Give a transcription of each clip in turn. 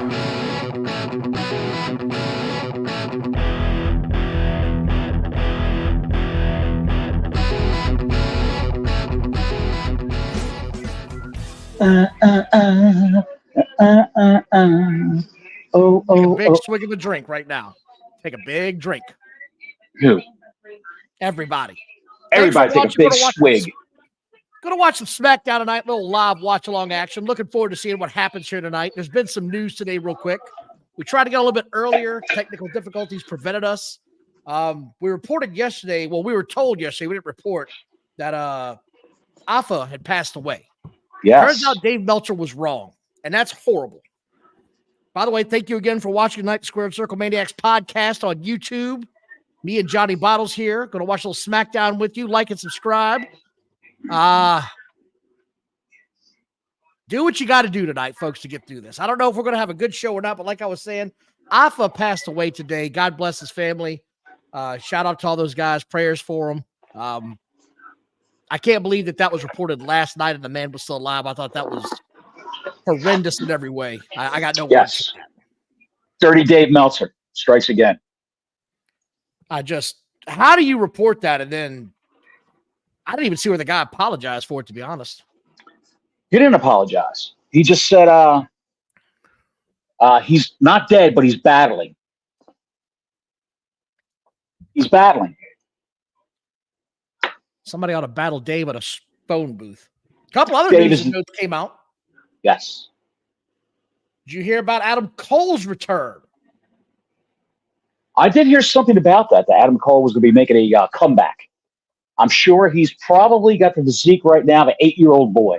Take a big swig of a drink right now. Take a big drink. Who? Everybody. Everybody take a big swig. Gonna watch some Smackdown tonight. Little live watch-along action. Looking forward to seeing what happens here tonight. There's been some news today real quick. We tried to get a little bit earlier. Technical difficulties prevented us. We reported yesterday. Well, we were told yesterday. We didn't report that Alpha had passed away. Yes. Turns out Dave Meltzer was wrong, and that's horrible. By the way, thank you again for watching tonight, the Squared Circle Maniacs podcast on YouTube. Me and Johnny Bottles here. Going to watch a little Smackdown with you. Like and subscribe. Do what you got to do tonight, folks, to get through this. I don't know if we're going to have a good show or not, but like I was saying, Alpha passed away today. God bless his family. Shout out to all those guys. Prayers for him. I can't believe that was reported last night and the man was still alive. I thought that was horrendous in every way. I got no words. Dirty Dave Meltzer strikes again. How do you report that? And then I didn't even see where the guy apologized for it, to be honest. He didn't apologize. He just said he's not dead, but he's battling. He's battling. Somebody ought to battle Dave at a phone booth. A couple other news notes came out. Yes. Did you hear about Adam Cole's return? I did hear something about that Adam Cole was going to be making a comeback. I'm sure he's probably got the physique right now of an 8-year-old boy.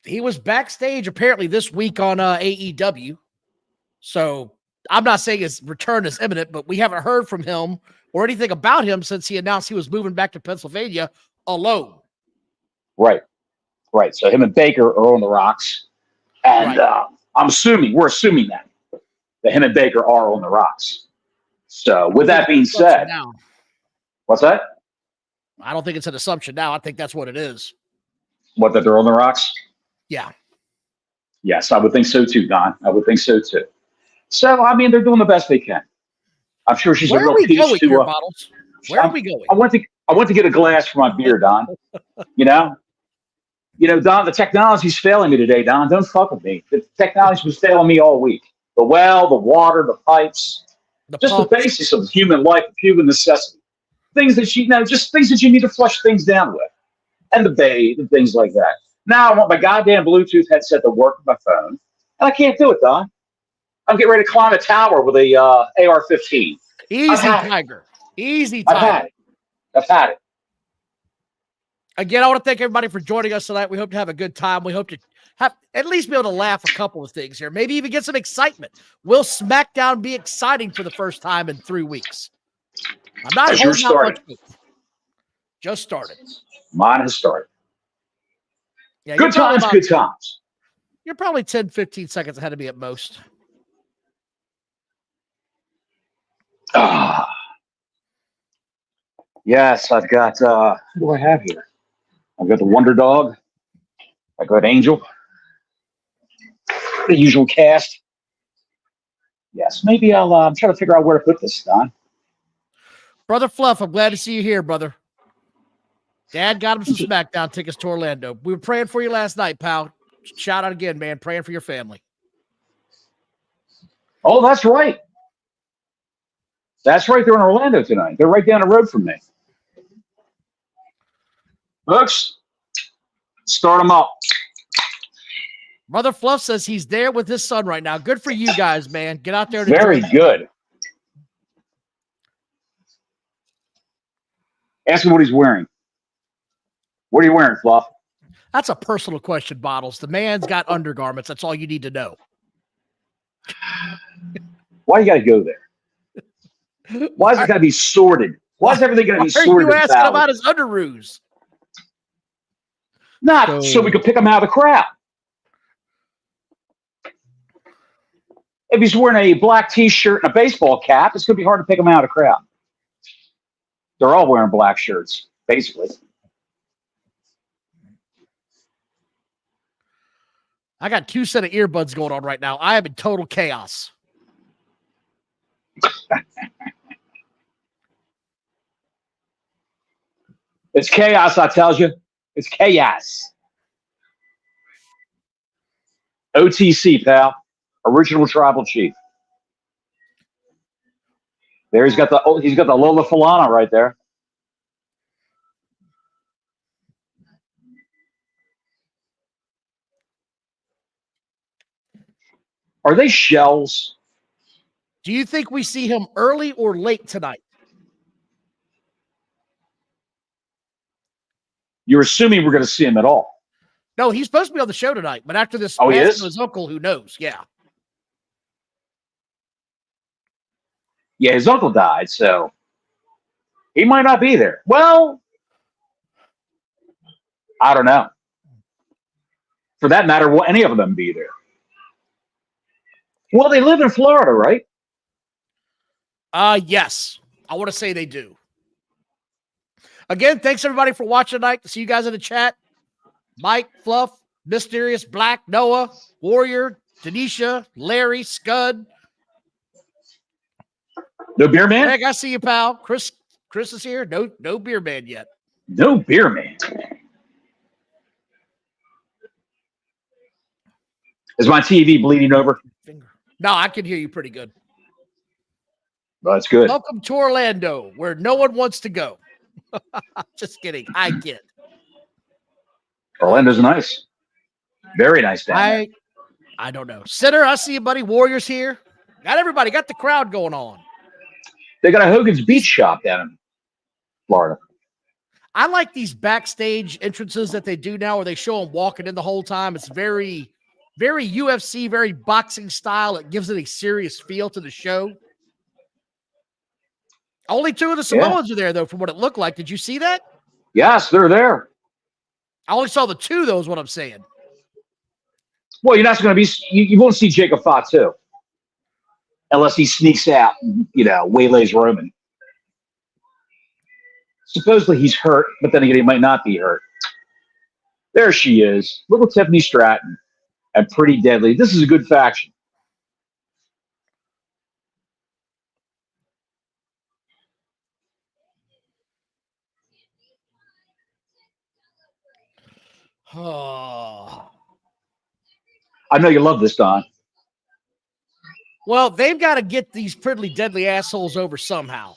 He was backstage apparently this week on AEW. So I'm not saying his return is imminent, but we haven't heard from him or anything about him since he announced he was moving back to Pennsylvania alone. Right. So him and Baker are on the rocks. And we're assuming that him and Baker are on the rocks. So with that being said, what's that? I don't think it's an assumption now. I think that's what it is. What, that they're on the rocks? Yeah. Yes, I would think so too, Don. I would think so too. So, I mean, they're doing the best they can. I'm sure she's a real peach to Bottles? Where are we going? I went to get a glass for my beer, Don. You know, Don, the technology's failing me today, Don. Don't fuck with me. The technology was failing me all week. The well, the water, the pipes, the basics of human life, human necessity. Things that just things that you need to flush things down with. And the bathe and things like that. Now I want my goddamn Bluetooth headset to work with my phone. And I can't do it, Don. I'm getting ready to climb a tower with a AR-15. Easy, Tiger. Easy, Tiger. I've had it. Again, I want to thank everybody for joining us tonight. We hope to have a good time. We hope to at least be able to laugh a couple of things here. Maybe even get some excitement. Will Smackdown be exciting for the first time in 3 weeks? I'm not holding out much hope. Just started. Mine has started. Yeah, good times. You're probably 10, 15 seconds ahead of me at most. Yes, I've got, what do I have here? I've got the Wonder Dog. I got Angel. The usual cast. Yes, maybe I'm trying to figure out where to put this, Don. Brother Fluff, I'm glad to see you here, brother. Dad got him some Smackdown tickets to Orlando. We were praying for you last night, pal. Shout out again, man. Praying for your family. Oh, that's right. That's right. They're in Orlando tonight. They're right down the road from me. Folks, start them up. Brother Fluff says he's there with his son right now. Good for you guys, man. Get out there. Very good. Ask him what he's wearing. What are you wearing, Fluff? That's a personal question, Bottles. The man's got undergarments. That's all you need to know. Why you got to go there? Why is it got to be sorted? Why is everything got to be sorted? Why are you asking about his underoos? Not so we could pick him out of the crowd. If he's wearing a black T-shirt and a baseball cap, it's going to be hard to pick him out of the crowd. They're all wearing black shirts, basically. I got 2 set of earbuds going on right now. I am in total chaos. It's chaos, I tell you. It's chaos. OTC, pal. Original tribal chief. There he's got the Lola Falana right there. Are they shells? Do you think we see him early or late tonight? You're assuming we're going to see him at all. No, he's supposed to be on the show tonight, but after this, he is? his uncle, who knows? Yeah. Yeah, his uncle died, so he might not be there. Well, I don't know. For that matter, will any of them be there? Well, they live in Florida, right? Yes. I want to say they do. Again, thanks everybody for watching tonight. See you guys in the chat. Mike, Fluff, Mysterious, Black, Noah, Warrior, Tanisha, Larry, Scud. No beer man? Greg, I see you, pal. Chris is here. No beer man yet. No beer man. Is my TV bleeding over? No, I can hear you pretty good. Well, that's good. Welcome to Orlando, where no one wants to go. Just kidding. I get. Orlando's nice. Very nice down there. I don't know. Center, I see you, buddy. Warriors here. Got everybody. Got the crowd going on. They got a Hogan's Beach shop down in Florida. I like these backstage entrances that they do now where they show them walking in the whole time. It's very, very UFC, very boxing style. It gives it a serious feel to the show. Only 2 of the Samoans are there, though, from what it looked like. Did you see that? Yes, they're there. I only saw the 2, though, is what I'm saying. Well, you're not going to be – you won't see Jacob Fatu unless he sneaks out and, waylays Roman. Supposedly he's hurt, but then again, he might not be hurt. There she is, little Tiffany Stratton, and Pretty Deadly. This is a good faction. Oh. I know you love this, Don. Well, they've got to get these Pretty Deadly assholes over somehow.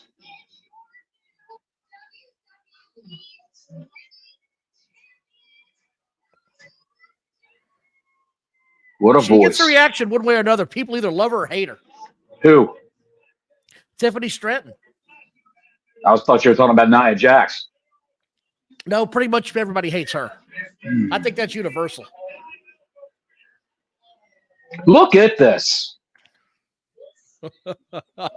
What a voice. She gets a reaction one way or another. People either love her or hate her. Who? Tiffany Stratton. I thought you were talking about Nia Jax. No, pretty much everybody hates her. I think that's universal. Look at this.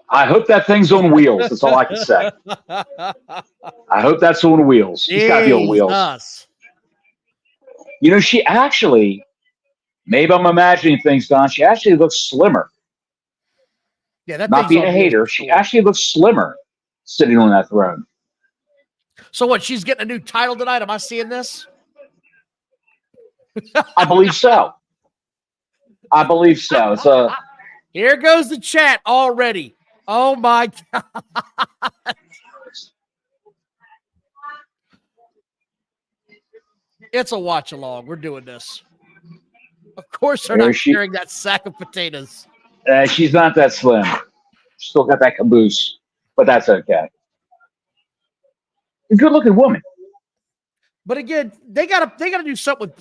I hope that thing's on wheels. That's all I can say. I hope that's on wheels. It's got to be on wheels. She actually, maybe I'm imagining things, Don. She actually looks slimmer. Yeah, that not being a hater. She actually looks slimmer sitting on that throne. So what? She's getting a new title tonight. Am I seeing this? I believe so. I believe so. It's a. Here goes the chat already. Oh my God. It's a watch along. We're doing this. Of course, they're not carrying that sack of potatoes. She's not that slim. Still got that caboose, but that's okay. A good-looking woman. But again, they gotta do something with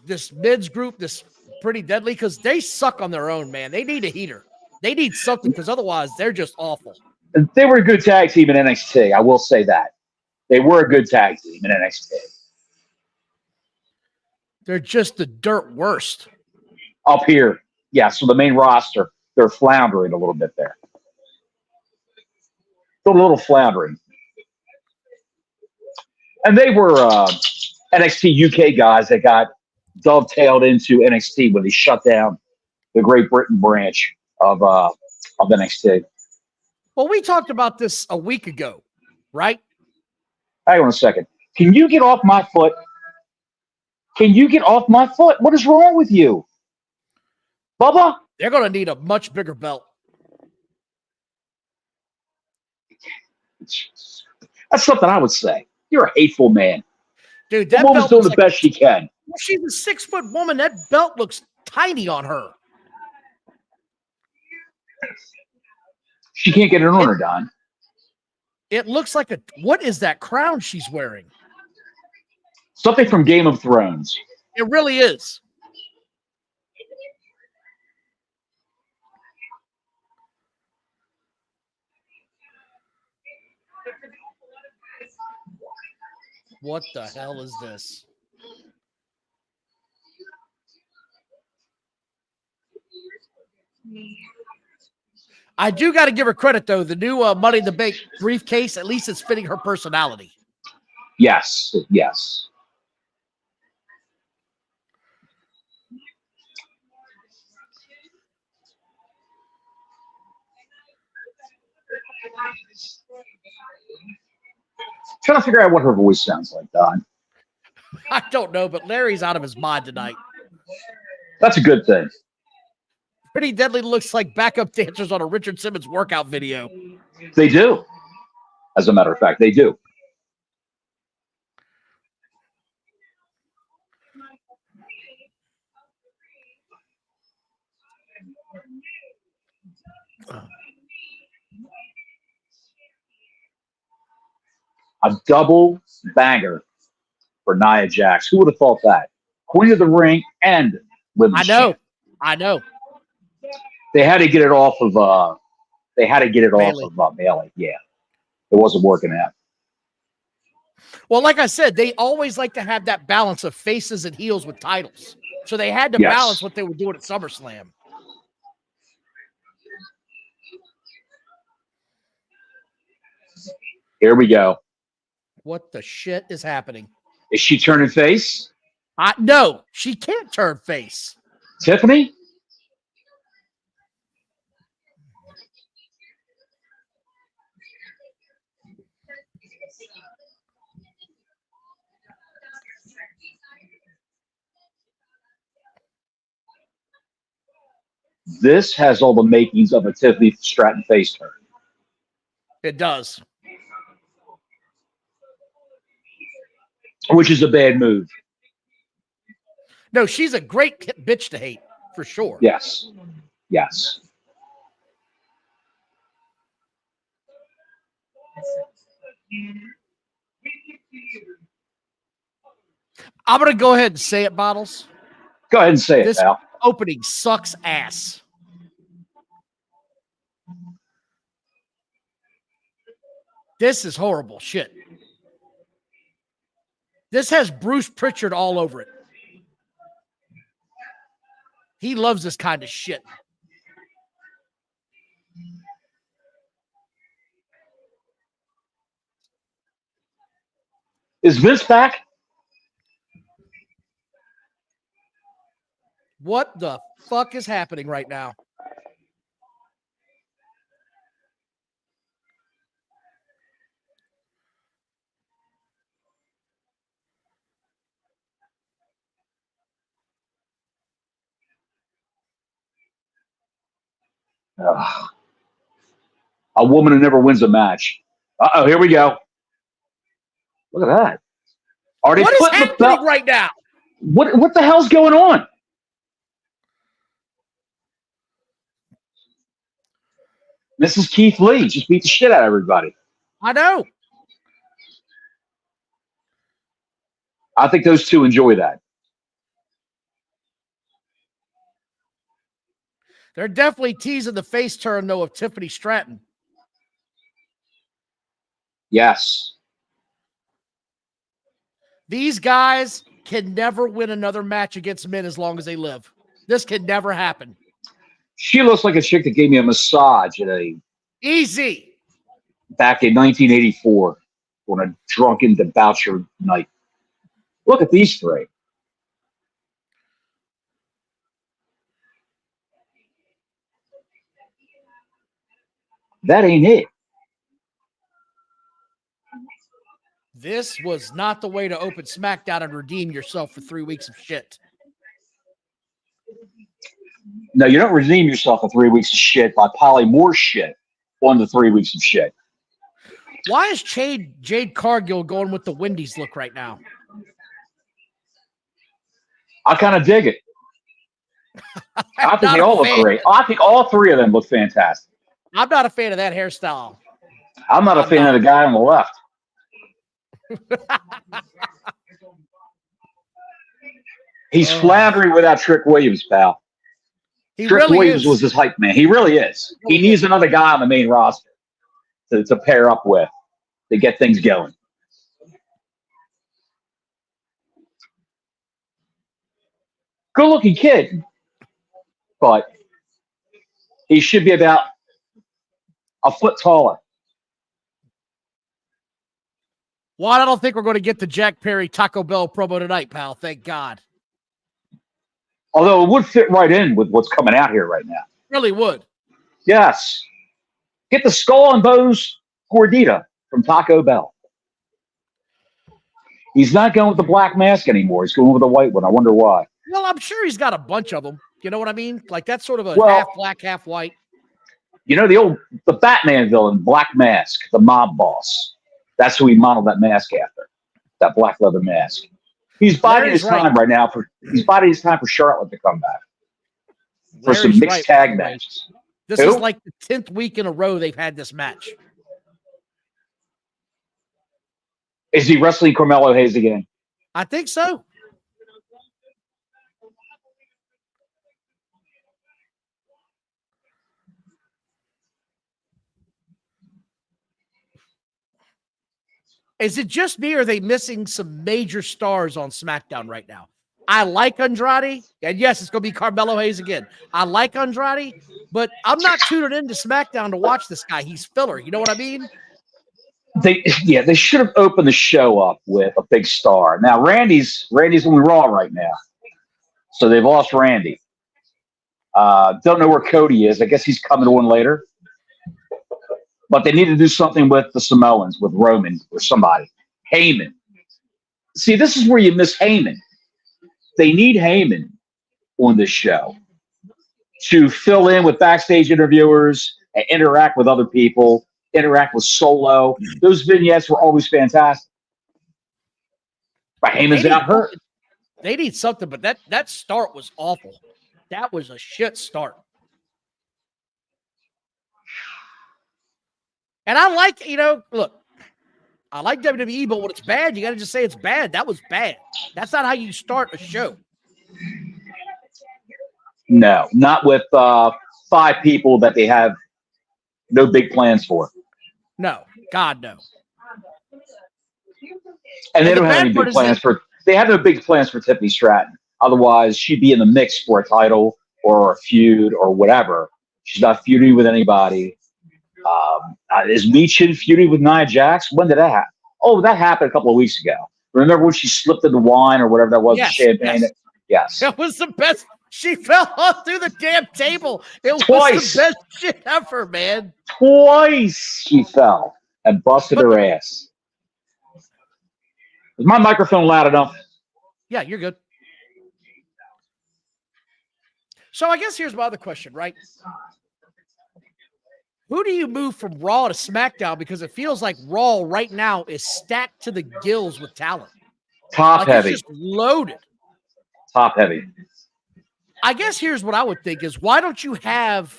this men's group, this Pretty Deadly, because they suck on their own, man. They need a heater. They need something because otherwise they're just awful. They were a good tag team in NXT. I will say that. They were a good tag team in NXT. They're just the dirt worst. Up here. Yeah, so the main roster, they're floundering a little bit there. A little floundering. And they were NXT UK guys that got dovetailed into NXT when they shut down the Great Britain branch of NXT. Well, we talked about this a week ago, right? Hang on a second. Can you get off my foot? Can you get off my foot? What is wrong with you? Bubba? They're going to need a much bigger belt. That's something I would say. You're a hateful man. Dude, The that woman's belt doing looks the like best she can. she's a 6-foot woman. That belt looks tiny on her. She can't get it on her, Don. It looks like what is that crown she's wearing? Something from Game of Thrones. It really is. What the hell is this? I do got to give her credit, though. The new Money in the Bank briefcase, at least it's fitting her personality. Yes, yes. Trying to figure out what her voice sounds like, Don. I don't know, but Larry's out of his mind tonight. That's a good thing. Pretty Deadly looks like backup dancers on a Richard Simmons workout video. They do. As a matter of fact, they do. A double banger for Nia Jax. Who would have thought that? Queen of the Ring and Women's Champ. I know. They had to get it off of Bailey. Yeah. It wasn't working out. Well, like I said, they always like to have that balance of faces and heels with titles. So they had to balance what they were doing at SummerSlam. Here we go. What the shit is happening? Is she turning face? No, she can't turn face. Tiffany? This has all the makings of a Tiffany Stratton face turn. It does. Which is a bad move. No, she's a great bitch to hate, for sure. Yes. Yes. I'm going to go ahead and say it, Bottles. Go ahead and say it, pal. Opening sucks ass. This is horrible shit. This has Bruce Pritchard all over it. He loves this kind of shit. Is Vince back? What the fuck is happening right now? Ugh. A woman who never wins a match. Uh-oh, here we go. Look at that. Are they what is putting the happening belt right now? What the hell's going on? Mrs. Keith Lee just beat the shit out of everybody. I know. I think those two enjoy that. They're definitely teasing the face turn, though, of Tiffany Stratton. Yes. These guys can never win another match against men as long as they live. This can never happen. She looks like a chick that gave me a massage at Easy. back in 1984 on a drunken debaucher night. Look at these three. That ain't it. This was not the way to open Smackdown and redeem yourself for 3 weeks of shit. No, you don't redeem yourself for 3 weeks of shit by piling more shit on the 3 weeks of shit. Why is Jade Cargill going with the Wendy's look right now? I kind of dig it. I think they all look great. I think all three of them look fantastic. I'm not a fan of that hairstyle. I'm not a fan of the guy on the left. He's floundering without Trick Williams, pal. Trick Williams was his hype man. He really is. He needs another guy on the main roster to pair up with to get things going. Good-looking kid, but he should be about a foot taller. Well, I don't think we're going to get the Jack Perry Taco Bell promo tonight, pal. Thank God. Although it would fit right in with what's coming out here right now. Really would. Yes. Get the Skull and Bones Gordita from Taco Bell. He's not going with the black mask anymore. He's going with the white one. I wonder why. Well, I'm sure he's got a bunch of them. You know what I mean? Like that's sort of a half black, half white. You know the Batman villain, Black Mask, the mob boss. That's who he modeled that mask after. That black leather mask. He's biding his time right now for Charlotte to come back for some mixed tag matches. This is like the 10th week in a row they've had this match. Is he wrestling Carmelo Hayes again? I think so. Is it just me or are they missing some major stars on SmackDown right now? I like Andrade, and yes, it's going to be Carmelo Hayes again. I like Andrade, but I'm not tuning into SmackDown to watch this guy. He's filler. You know what I mean? They should have opened the show up with a big star. Now Randy's on Raw right now, so they've lost Randy. Don't know where Cody is. I guess he's coming on later. But they need to do something with the Samoans, with Roman or somebody. Heyman. See, this is where you miss Heyman. They need Heyman on this show to fill in with backstage interviewers and interact with other people, interact with Solo. Those vignettes were always fantastic. But Heyman's out hurt. They need something, but that start was awful. That was a shit start. And I like, look, I like WWE, but when it's bad, you got to just say it's bad. That was bad. That's not how you start a show. No, not with 5 people that they have no big plans for. No, God, no. And they don't have any big plans for. They have no big plans for Tiffany Stratton. Otherwise, she'd be in the mix for a title or a feud or whatever. She's not feuding with anybody. Is Meechin feuding with Nia Jax? When did that happen? Oh, that happened a couple of weeks ago. Remember when she slipped in the wine or whatever that was, the champagne? Yes. That was the best. She fell off through the damn table. It Twice. was the best shit ever, man. Twice she fell and busted her ass. Is my microphone loud enough? Yeah, you're good. So I guess here's my other question, right? Who do you move from Raw to SmackDown? Because it feels like Raw right now is stacked to the gills with talent. Top heavy. It's just loaded. Top heavy. I guess here's what I would think is why don't you have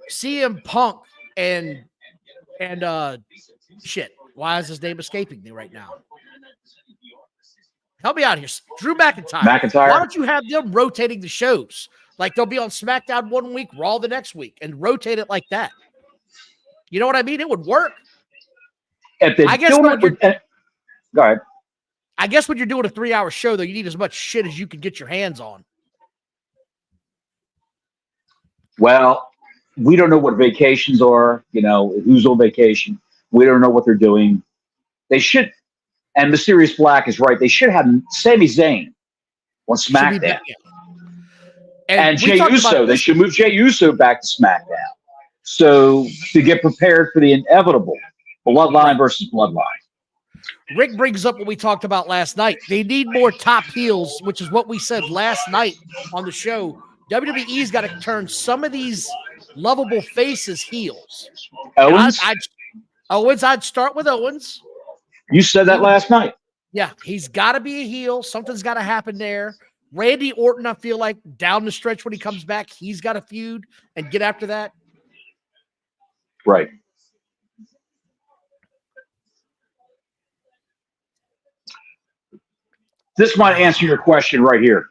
CM Punk and shit. Why is his name escaping me right now? Help me out here. Drew McIntyre. Why don't you have them rotating the shows? Like they'll be on SmackDown one week, Raw the next week, and rotate it like that. You know what I mean? It would work. If they go ahead. I guess when you're doing a 3-hour show, though, you need as much shit as you can get your hands on. Well, we don't know what vacations are, who's on vacation. We don't know what they're doing. They should, and Mysterious Black is right, they should have Sami Zayn on SmackDown. And Jey Uso, they should move Jey Uso back to SmackDown. So to get prepared for the inevitable Bloodline versus Bloodline. Rick brings up what we talked about last night. They need more top heels, which is what we said last night on the show WWE's got to turn some of these lovable faces heels. Owens? I'd start with Owens. You said that last night. Yeah, he's got to be a heel. Something's got to happen there. Randy Orton, I feel like down the stretch when he comes back, he's got to feud and get after that. Right. This might answer your question right here.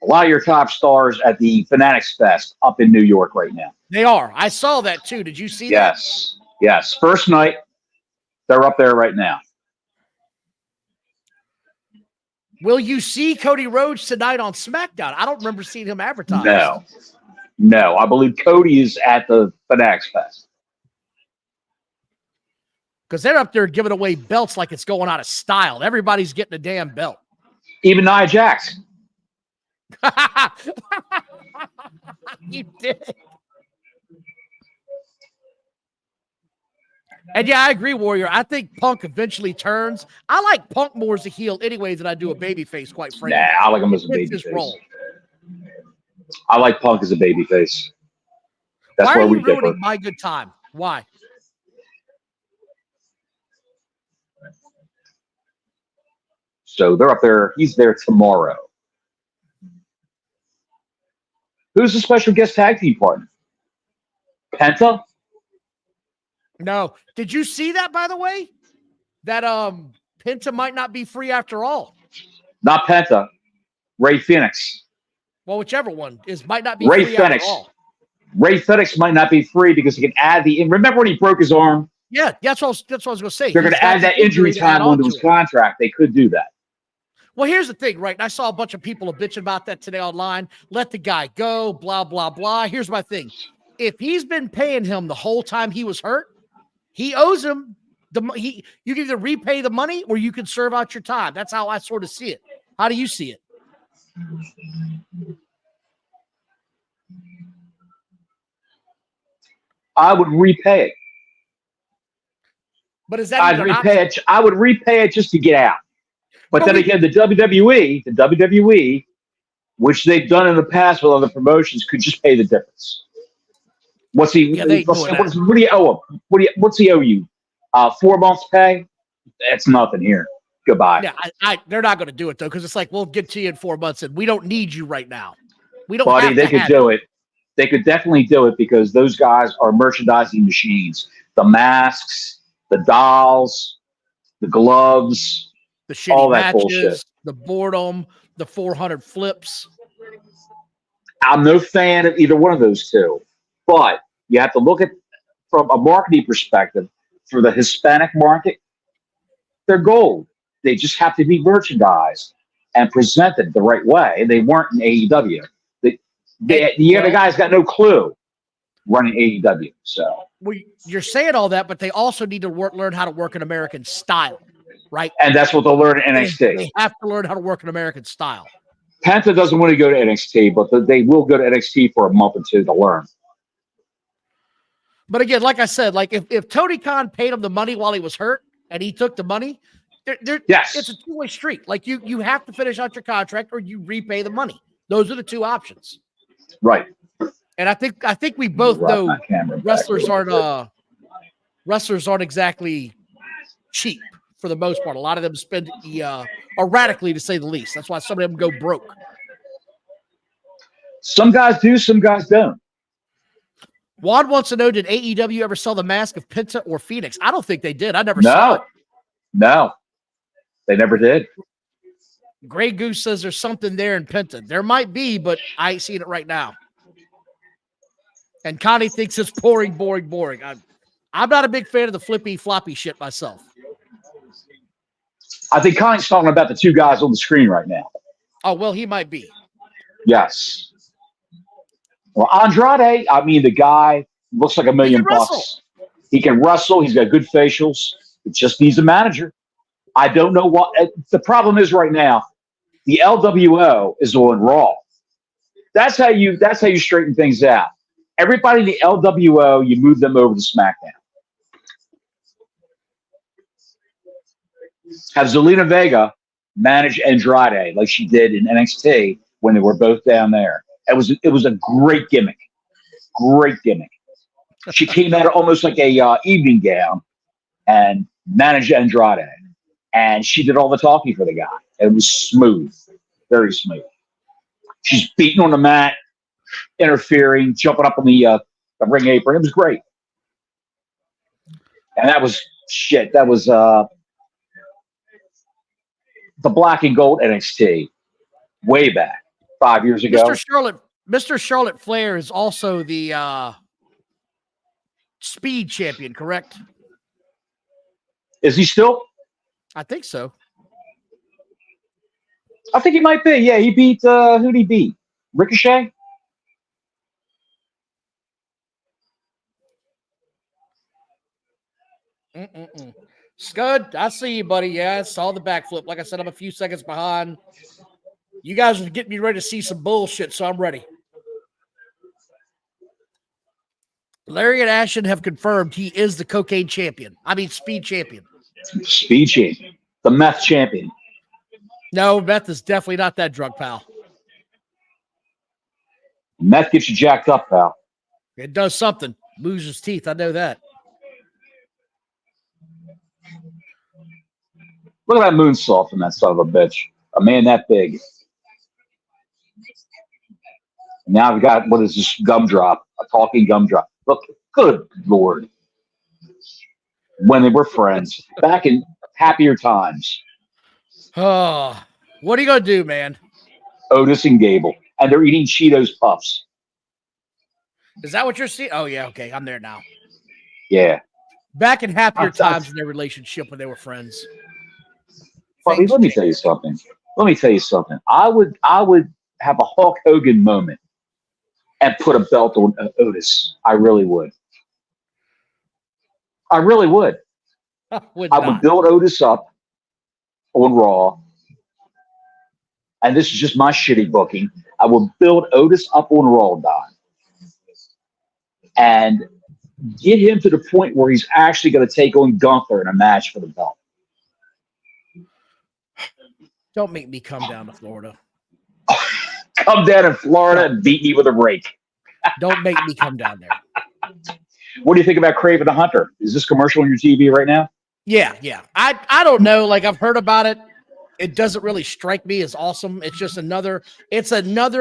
A lot of your top stars at the Fanatics Fest up in New York right now. They are. I saw that too. Did you see that? Yes. First night, they're up there right now. Will you see Cody Rhodes tonight on SmackDown? I don't remember seeing him advertised. No. I believe Cody is at the Fanatics Fest. Because they're up there giving away belts like it's going out of style. Everybody's getting a damn belt. Even Nia Jax. You did. And yeah, I agree, Warrior. I think Punk eventually turns. I like Punk more as a heel anyway than I do a babyface, quite frankly. Nah, I like him as a babyface. I like Punk as a babyface. That's why where are we you ruining differ. my good time? Why? So they're up there. He's there tomorrow. Who's the special guest tag team partner? Penta? No. Did you see that, by the way? That Penta might not be free after all. Not Penta. Ray Phoenix. Well, whichever one might not be Ray free Phoenix. after all. Ray Phoenix might not be free because he can add the. Remember when he broke his arm? Yeah, that's what I was going to say. They're going to add that injury time onto his contract. They could do that. Well, here's the thing, right? And I saw a bunch of people bitching about that today online. Let the guy go, blah, blah, blah. Here's my thing. If he's been paying him the whole time he was hurt, he owes him you can either repay the money or you can serve out your time. That's how I sort of see it. How do you see it? I would repay it. But is that I would repay it just to get out. But then again, the WWE, which they've done in the past with other promotions, could just pay the difference. What's he? Yeah, what do you owe him? What's he owe you? 4 months pay? That's nothing here. Goodbye. Yeah, they're not going to do it though, because it's like we'll get to you in 4 months, and we don't need you right now. We don't. Buddy, they could do it. They could definitely do it because those guys are merchandising machines. The masks, the dolls, the gloves. The shitty all that matches, bullshit. The boredom, the 400 flips. I'm no fan of either one of those two, but you have to look at from a marketing perspective for the Hispanic market. They're gold. They just have to be merchandised and presented the right way. They weren't in AEW. The guys got no clue running AEW. So you're saying all that, but they also need to learn how to work an American style. Right. And that's what they'll learn in NXT. They have to learn how to work an American style. Penta doesn't want to go to NXT, but they will go to NXT for a month or two to learn. But again, like I said, like if Tony Khan paid him the money while he was hurt and he took the money, yes, it's a two-way street. Like you have to finish out your contract or you repay the money. Those are the two options. Right. And I think we both know wrestlers aren't exactly cheap. For the most part, a lot of them spend erratically, to say the least. That's why some of them go broke. Some guys do, some guys don't. Juan wants to know, did AEW ever sell the mask of Penta or Phoenix? I don't think they did. I never saw it. No, they never did. Grey Goose says there's something there in Penta. There might be, but I ain't seeing it right now. And Connie thinks it's boring. I'm not a big fan of the flippy floppy shit myself. I think Connie's talking about the two guys on the screen right now. Oh, well, he might be. Yes. Well, Andrade, I mean, the guy looks like $1 million bucks. He can wrestle. He's got good facials. It just needs a manager. I don't know what the problem is right now. The LWO is on Raw. That's how you straighten things out. Everybody in the LWO, you move them over to SmackDown. Have Zelina Vega manage Andrade like she did in NXT when they were both down there. It was a great gimmick. Great gimmick. She came out almost like a evening gown and managed Andrade. And she did all the talking for the guy. It was smooth. Very smooth. She's beating on the mat, interfering, jumping up on the ring apron. It was great. And that was shit. That was the black and gold NXT way back 5 years ago. Mr. Charlotte Flair is also the speed champion, correct? Is he still? I think so. I think he might be. Yeah, he beat who did he beat? Ricochet? Scud, I see you, buddy. Yeah, I saw the backflip. Like I said, I'm a few seconds behind. You guys are getting me ready to see some bullshit, so I'm ready. Larry and Ashton have confirmed he is the cocaine champion. I mean, speed champion. Speed champion. The meth champion. No, meth is definitely not that drug, pal. Meth gets you jacked up, pal. It does something. Loses teeth. I know that. Look at that moonsault from that son of a bitch. A man that big. Now we've got, what is this gumdrop? A talking gumdrop. Look, good Lord. When they were friends. Back in happier times. Oh, what are you going to do, man? Otis and Gable. And they're eating Cheetos Puffs. Is that what you're seeing? Oh, yeah. Okay. I'm there now. Yeah. Back in happier times in their relationship when they were friends. Bobby, let me tell you something. I would have a Hulk Hogan moment and put a belt on Otis. I really would. I would build Otis up on Raw. And this is just my shitty booking. I would build Otis up on Raw, Don. And get him to the point where he's actually going to take on Gunther in a match for the belt. Don't make me come down to Florida. Come down in Florida and beat me with a rake. Don't make me come down there. What do you think about Craven the Hunter? Is this commercial on your TV right now? Yeah. I don't know. Like, I've heard about it. It doesn't really strike me as awesome. It's just another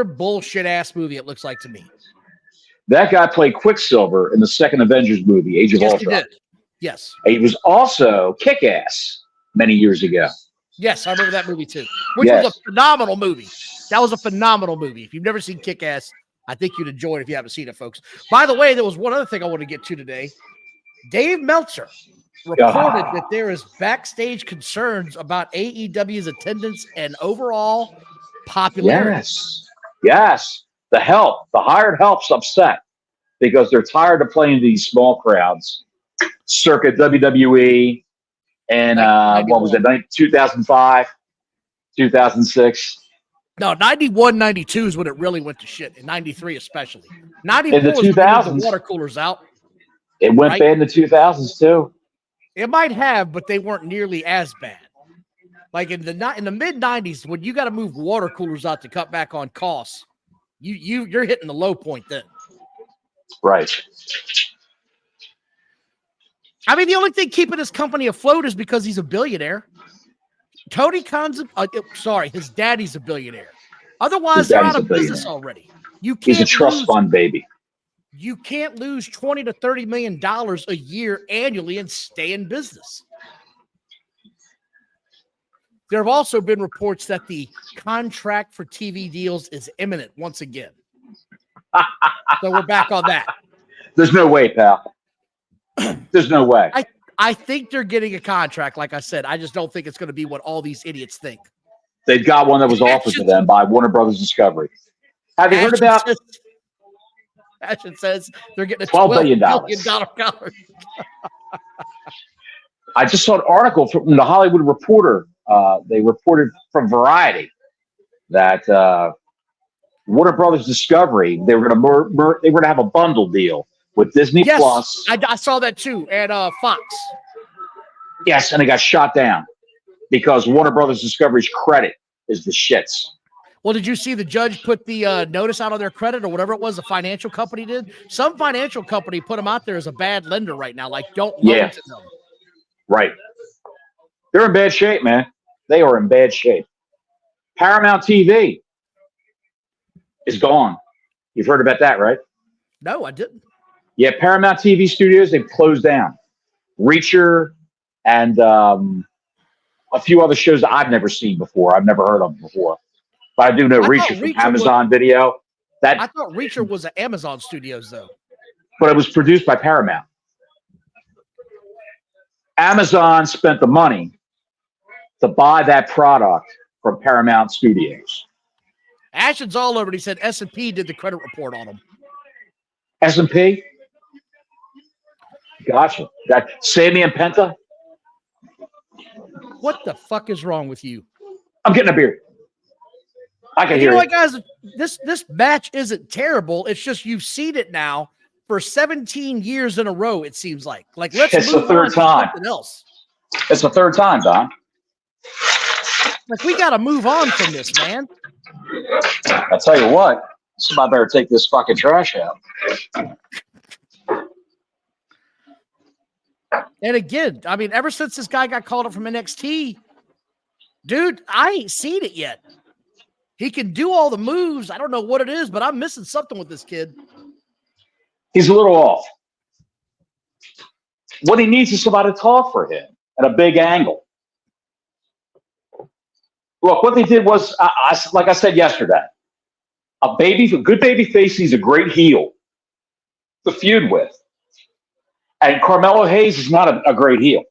bullshit ass movie, it looks like to me. That guy played Quicksilver in the second Avengers movie, Age of Ultron. He did. Yes. He was also Kick-Ass many years ago. Yes, I remember that movie too, which was a phenomenal movie. That was a phenomenal movie. If you've never seen Kick-Ass, I think you'd enjoy it if you haven't seen it, folks. By the way, there was one other thing I want to get to today. Dave Meltzer reported that there is backstage concerns about AEW's attendance and overall popularity. Yes. The hired help's upset because they're tired of playing these small crowds. Circa WWE and what was it, 2005, 2006? No, 91, 92 is when it really went to shit, in 93 especially. 94 in the was when 2000s, the water coolers out. It went bad in the 2000s too. It might have, but they weren't nearly as bad. Like in the mid 90s, when you got to move water coolers out to cut back on costs, you're hitting the low point then. Right. I mean, the only thing keeping his company afloat is because he's a billionaire. Tony Khan's, his daddy's a billionaire. Otherwise, they're out of business already. He's a trust fund baby. You can't lose $20 to $30 million a year annually and stay in business. There have also been reports that the contract for TV deals is imminent once again. So we're back on that. There's no way, pal. There's no way. I think they're getting a contract, like I said. I just don't think it's going to be what all these idiots think. They've got one that was offered to them by Warner Brothers Discovery. Have you heard about... Ashton says they're getting a $12 billion contract. I just saw an article from the Hollywood Reporter. They reported from Variety that Warner Brothers Discovery, they were going to have a bundle deal with Disney Plus. I saw that too, and Fox. Yes, and it got shot down. because Warner Brothers Discovery's credit is the shits. Well, did you see the judge put the notice out on their credit or whatever it was the financial company did? Some financial company put them out there as a bad lender right now. Like, don't loan to them. Right. They're in bad shape, man. They are in bad shape. Paramount TV is gone. You've heard about that, right? No, I didn't. Yeah, Paramount TV studios, they've closed down. Reacher and a few other shows that I've never seen before. I've never heard of before. But I do know Reacher from Amazon Video. I thought Reacher was at Amazon Studios, though. But it was produced by Paramount. Amazon spent the money to buy that product from Paramount Studios. Ashton's all over it. He said S&P did the credit report on him. S&P? Gotcha. Got Sammy and Penta? What the fuck is wrong with you? I'm getting a beer. I can hear you know it. what, guys? This match isn't terrible. It's just you've seen it now for 17 years in a row, it seems like. Like, let's it's move the third on to time. something else. It's the third time, Don. Like, we got to move on from this, man. I tell you what, somebody better take this fucking trash out. And again, I mean, ever since this guy got called up from NXT, dude, I ain't seen it yet. He can do all the moves. I don't know what it is, but I'm missing something with this kid. He's a little off. What he needs is somebody to talk for him at a big angle. Look, what they did was, like I said yesterday, a good baby face needs a great heel to feud with. And Carmelo Hayes is not a great heel.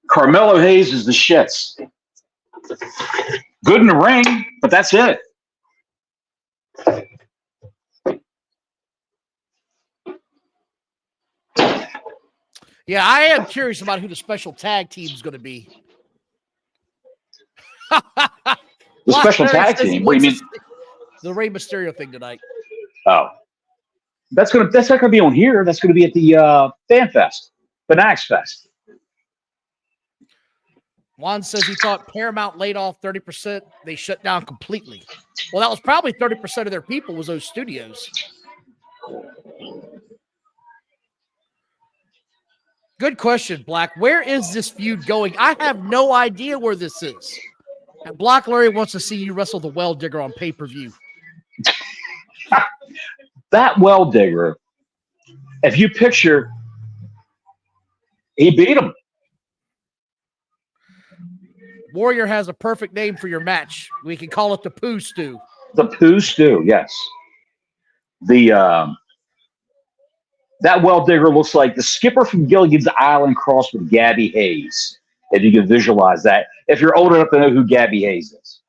Carmelo Hayes is the shits. Good in the ring, but that's it. Yeah, I am curious about who the special tag team is going to be. The special tag team? What do you mean? The Rey Mysterio thing tonight. Oh. That's not gonna be on here. That's gonna be at the Fan Fest, Fanatics Fest. Juan says he thought Paramount laid off 30%. They shut down completely. Well, that was probably 30% of their people was those studios. Good question, Black. Where is this feud going? I have no idea where this is. And Black Larry wants to see you wrestle the Well Digger on pay-per-view. That Well Digger, if you picture, he beat him. Warrior has a perfect name for your match. We can call it the Poo Stew. The Poo Stew, yes. That Well Digger looks like the skipper from Gilligan's Island crossed with Gabby Hayes. If you can visualize that. If you're old enough to know who Gabby Hayes is.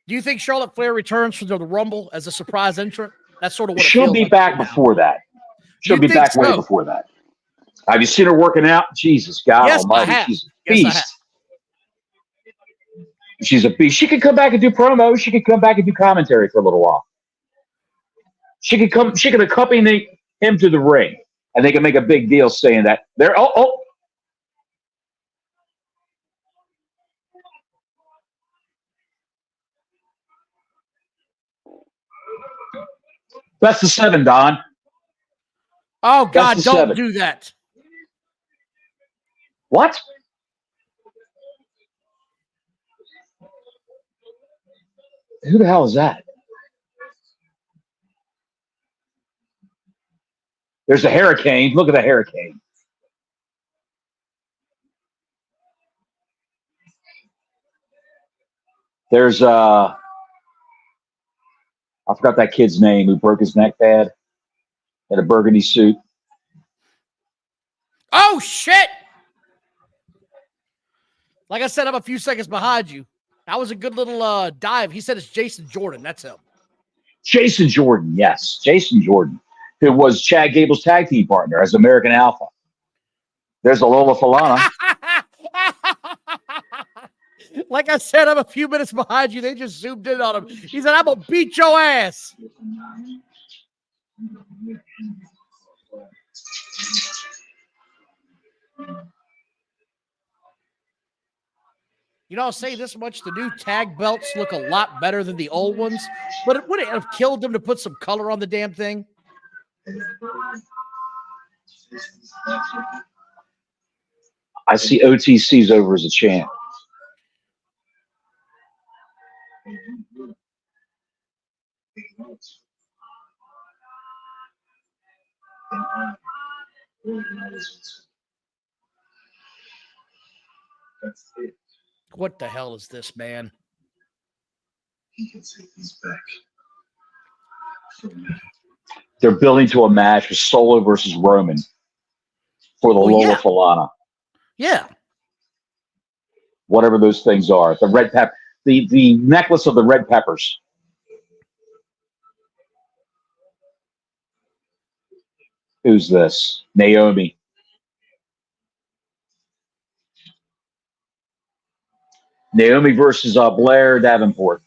Do you think Charlotte Flair returns for the Rumble as a surprise entrant? That's sort of what she'll be like back before that. She'll be back way before that. Have you seen her working out? Jesus God Almighty, she's a beast. She's a beast. She could come back and do promos. She could come back and do commentary for a little while. She could accompany him to the ring, and they can make a big deal saying that they're Best of 7, Don. Oh, God, don't do that. What? Who the hell is that? There's a hurricane. Look at the hurricane. There's I forgot that kid's name who broke his neck bad in a burgundy suit. Oh, shit. Like I said, I'm a few seconds behind you. That was a good little dive. He said it's Jason Jordan. That's him. Jason Jordan, yes. Jason Jordan, who was Chad Gable's tag team partner as American Alpha. There's a Lola Falana. Like I said, I'm a few minutes behind you. They just zoomed in on him. He said, I'm going to beat your ass. You know, I'll say this much: the new tag belts look a lot better than the old ones. But it would it have killed them to put some color on the damn thing? I see OTC's over as a champ. What the hell is this, man? They're building to a match with Solo versus Roman for the Lola Falana. Yeah. Whatever those things are. The red pepper, the necklace of the red peppers. Who's this? Naomi. Naomi versus Blair Davenport.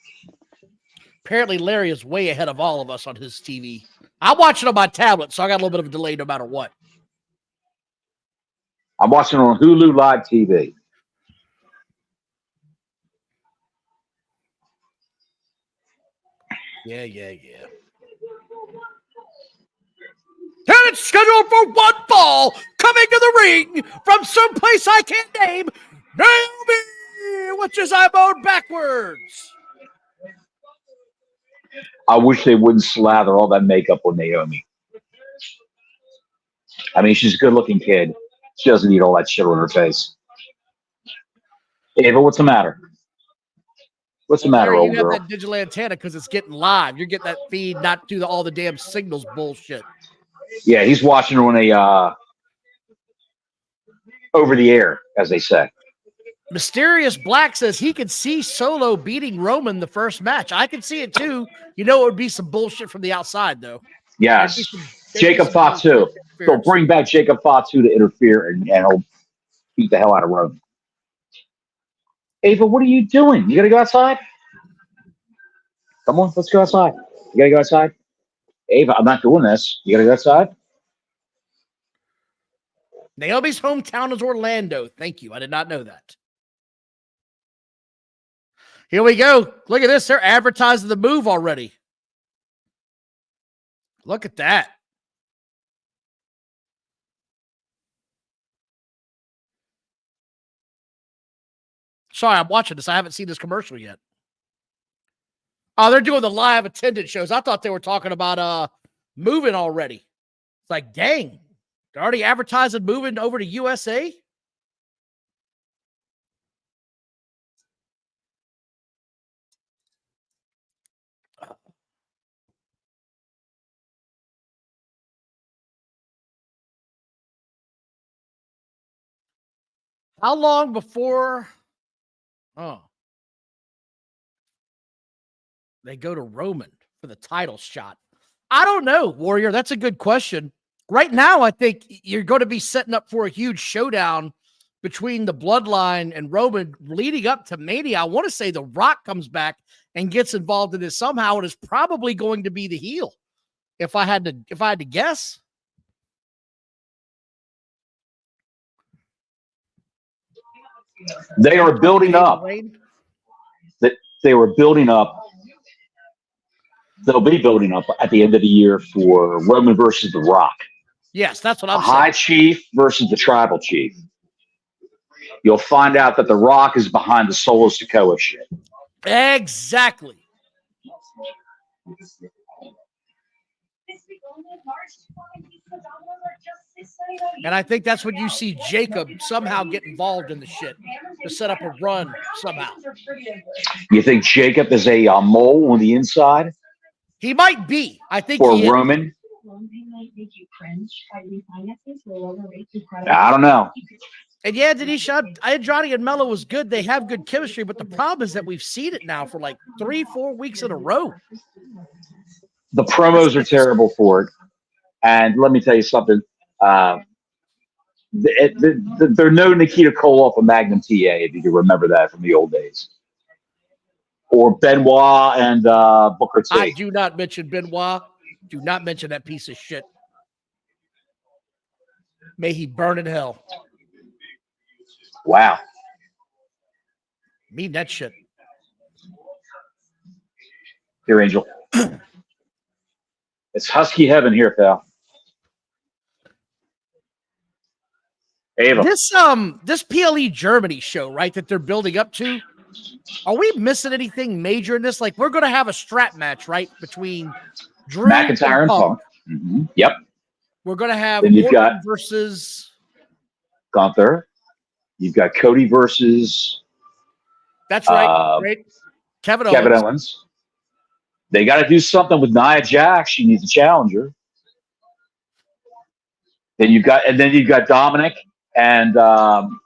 Apparently, Larry is way ahead of all of us on his TV. I'm watching on my tablet, so I got a little bit of a delay no matter what. I'm watching on Hulu Live TV. Yeah. And it's scheduled for one fall, coming to the ring from someplace I can't name, Naomi, which is eyeballed backwards. I wish they wouldn't slather all that makeup on Naomi. I mean, she's a good-looking kid. She doesn't need all that shit on her face. Ava, what's the matter? What's the matter, Larry, old you have girl? that digital antenna because it's getting live. You're getting that feed, not through all the damn signals bullshit. Yeah, he's watching on a over the air, as they say. Mysterious Black says he could see Solo beating Roman the first match. I can see it too. You know, it would be some bullshit from the outside, though. Yes. Jacob Fatu. They'll bring back Jacob Fatu to interfere, and he'll beat the hell out of Roman. Ava, what are you doing? You got to go outside? Come on, let's go outside. You got to go outside? Ava, I'm not doing this. You got to go outside? Naomi's hometown is Orlando. Thank you. I did not know that. Here we go. Look at this. They're advertising the move already. Look at that. Sorry, I'm watching this. I haven't seen this commercial yet. Oh, they're doing the live attendance shows. I thought they were talking about moving already. It's like, dang. They're already advertising moving over to USA? How long before they go to Roman for the title shot? I don't know, Warrior. That's a good question. Right now, I think you're going to be setting up for a huge showdown between the Bloodline and Roman leading up to Mania. I want to say The Rock comes back and gets involved in this somehow. It is probably going to be the heel. If I had to guess. They are building up. They were building up. They'll be building up at the end of the year for Roman versus The Rock. Yes, that's what I'm saying. High Chief versus the Tribal Chief. You'll find out that The Rock is behind the Solo Sikoa shit. Exactly. And I think that's when you see Jacob somehow get involved in the shit to set up a run somehow. You think Jacob is a mole on the inside? He might be. I think for he Roman. Is. I don't know. And yeah, Denisha, Andrade and Mello was good. They have good chemistry, but the problem is that we've seen it now for like 3-4 weeks in a row. The promos are terrible for it. And let me tell you something. They're no Nikita Koloff and Magnum TA, if you can remember that from the old days. Or Benoit and Booker T. I do not mention Benoit. Do not mention that piece of shit. May he burn in hell. Wow. Mean that shit. Here, Angel. It's Husky heaven here, pal. Ava. This PLE Germany show, right, that they're building up to, are we missing anything major in this? Like, we're going to have a strap match, right, between Drew McIntyre and Punk. Mm-hmm. Yep. We're going to have then you've got versus Gunther. You've got Cody versus that's right. Kevin Owens. They got to do something with Nia Jax. She needs a challenger. Then you've got Dominic and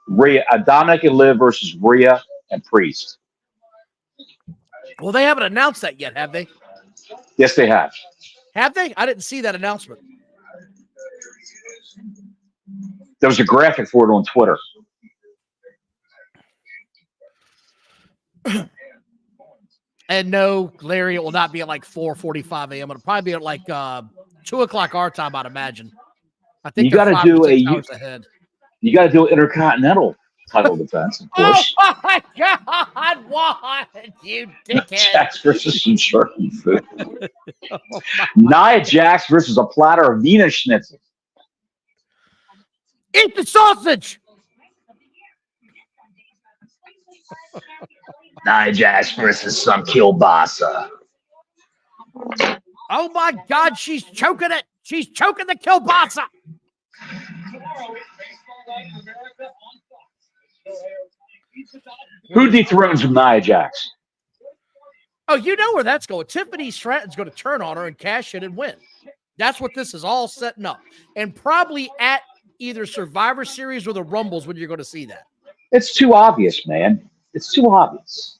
Rhea. Dominic and Liv versus Rhea and Priest. Well, they haven't announced that yet, have they? Yes, they have. Have they? I didn't see that announcement. There was a graphic for it on Twitter. And no, Larry, it will not be at like 4:45 a.m. It'll probably be at like 2 o'clock our time, I'd imagine. I think you got to do hours ahead. You got to do an Intercontinental title defense, of course. Oh my God! What, you dickhead? Jax versus some sharky food. Nia Jax versus a platter of Wiener Schnitzel. Eat the sausage. Nia Jax versus some kielbasa. Oh my God, she's choking it. She's choking the kielbasa. Who dethrones Nia Jax? Oh, you know where that's going. Tiffany Stratton's going to turn on her and cash in and win. That's what this is all setting up. And probably at either Survivor Series or the Rumbles when you're going to see that. It's too obvious, man. It's too obvious.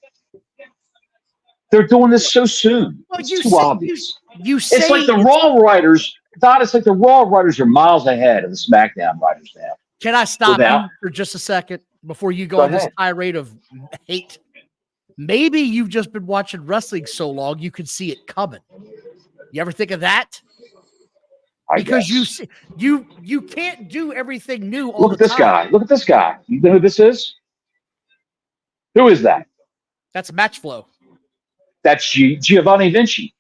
They're doing this so soon. Well, it's too obvious. It's like the Raw writers. Don, it's like the Raw writers are miles ahead of the SmackDown writers now. Can I stop you for just a second before you go on this tirade of hate? Maybe you've just been watching wrestling so long you can see it coming. You ever think of that? Because you can't do everything new all the time. Look at this guy. You know who this is? Who is that? That's Match Flow. That's Giovanni Vinci.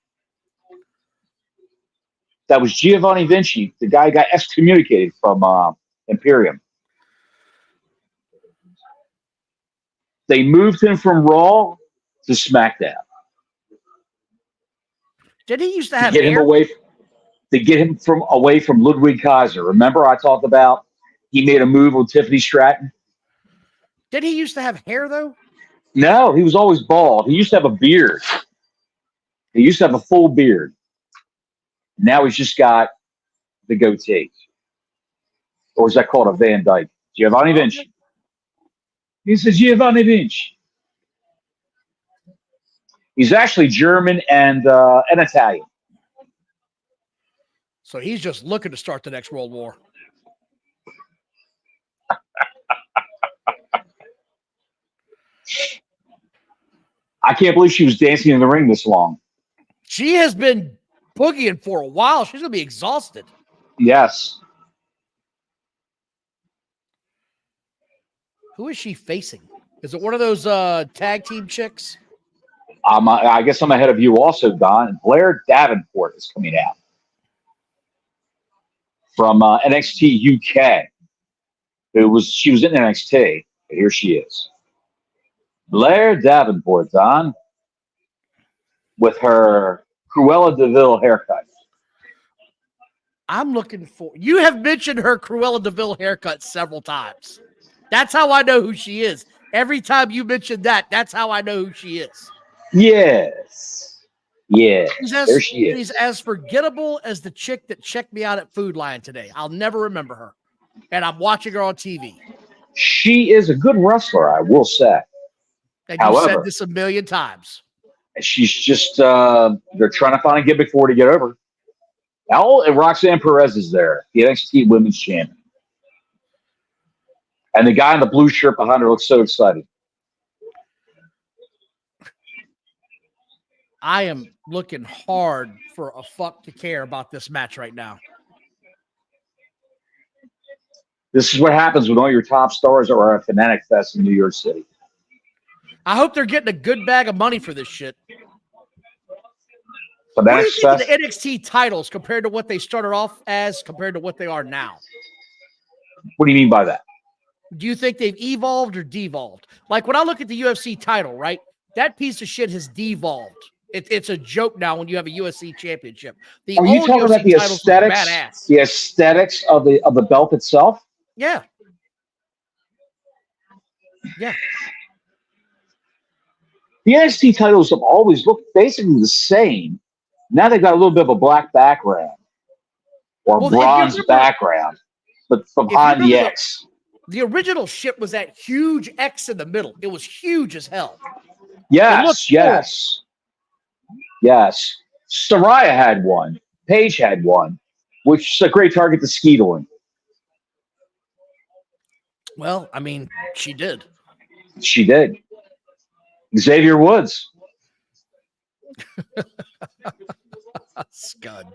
That was Giovanni Vinci. The guy got excommunicated from Imperium. They moved him from Raw to SmackDown. Did he used to have to get him away from Ludwig Kaiser? Remember I talked about he made a move with Tiffany Stratton? Did he used to have hair though? No, he was always bald. He used to have a beard. He used to have a full beard. Now he's just got the goatee. Or is that called a Van Dyke? Giovanni Vinci. He says Giovanni Vinci. He's actually German and Italian. So he's just looking to start the next World War. I can't believe she was dancing in the ring this long. She has been boogieing for a while. She's going to be exhausted. Yes. Who is she facing? Is it one of those tag team chicks? I guess I'm ahead of you also, Don. Blair Davenport is coming out from NXT UK. She was in NXT, but here she is. Blair Davenport, Don, with her Cruella de Vil haircut. I'm looking for. You have mentioned her Cruella de Vil haircut several times. That's how I know who she is. Every time you mention that, that's how I know who she is. Yes. Yeah. There she is. She's as forgettable as the chick that checked me out at Food Lion today. I'll never remember her. And I'm watching her on TV. She is a good wrestler, I will say. And you said this a million times. She's just, they're trying to find a gimmick for her to get over. And Roxanne Perez is there, the NXT Women's Champion. And the guy in the blue shirt behind her looks so excited. I am looking hard for a fuck to care about this match right now. This is what happens when all your top stars are at Fanatic Fest in New York City. I hope they're getting a good bag of money for this shit. So What do you think of the NXT titles compared to what they started off as compared to what they are now? What do you mean by that? Do you think they've evolved or devolved? Like when I look at the UFC title, right? That piece of shit has devolved. It's a joke now when you have a UFC championship. The Are you old talking UFC about the titles were aesthetics? badass. The aesthetics of the belt itself? Yeah. Yeah. The NXT titles have always looked basically the same. Now they've got a little bit of a black background or bronze background, but behind the X. The original shit was that huge X in the middle. It was huge as hell. Yes. Saraya had one. Paige had one, which is a great target to skeet on. Well, I mean, she did. She did. Xavier Woods. Scud.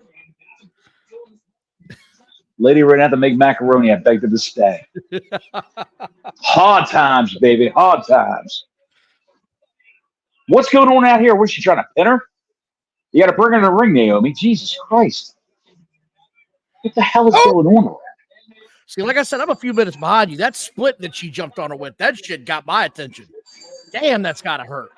Lady ran out to make macaroni. I begged her to stay. Hard times, baby. Hard times. What's going on out here? What's she trying to pin her? You got to bring her in the ring, Naomi. Jesus Christ. What the hell is going on around? See, like I said, I'm a few minutes behind you. That split that she jumped on her with, that shit got my attention. Damn, that's got to hurt.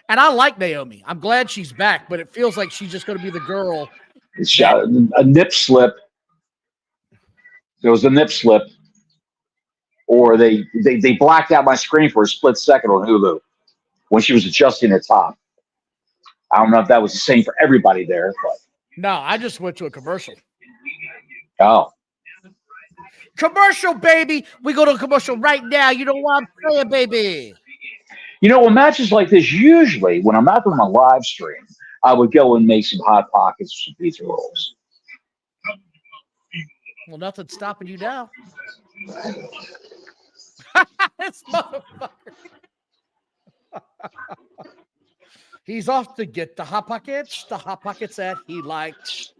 And I like Naomi. I'm glad she's back, but it feels like she's just going to be the girl. It's a nip slip. There was a nip slip. Or they blacked out my screen for a split second on Hulu when she was adjusting her top. I don't know if that was the same for everybody there, but no, I just went to a commercial. Oh. Commercial, baby. We go to a commercial right now. You know what I'm saying, baby? You know, on matches like this, usually when I'm out on my live stream, I would go and make some Hot Pockets or some pizza rolls. Well, nothing's stopping you now. This motherfucker. He's off to get the Hot Pockets that he likes.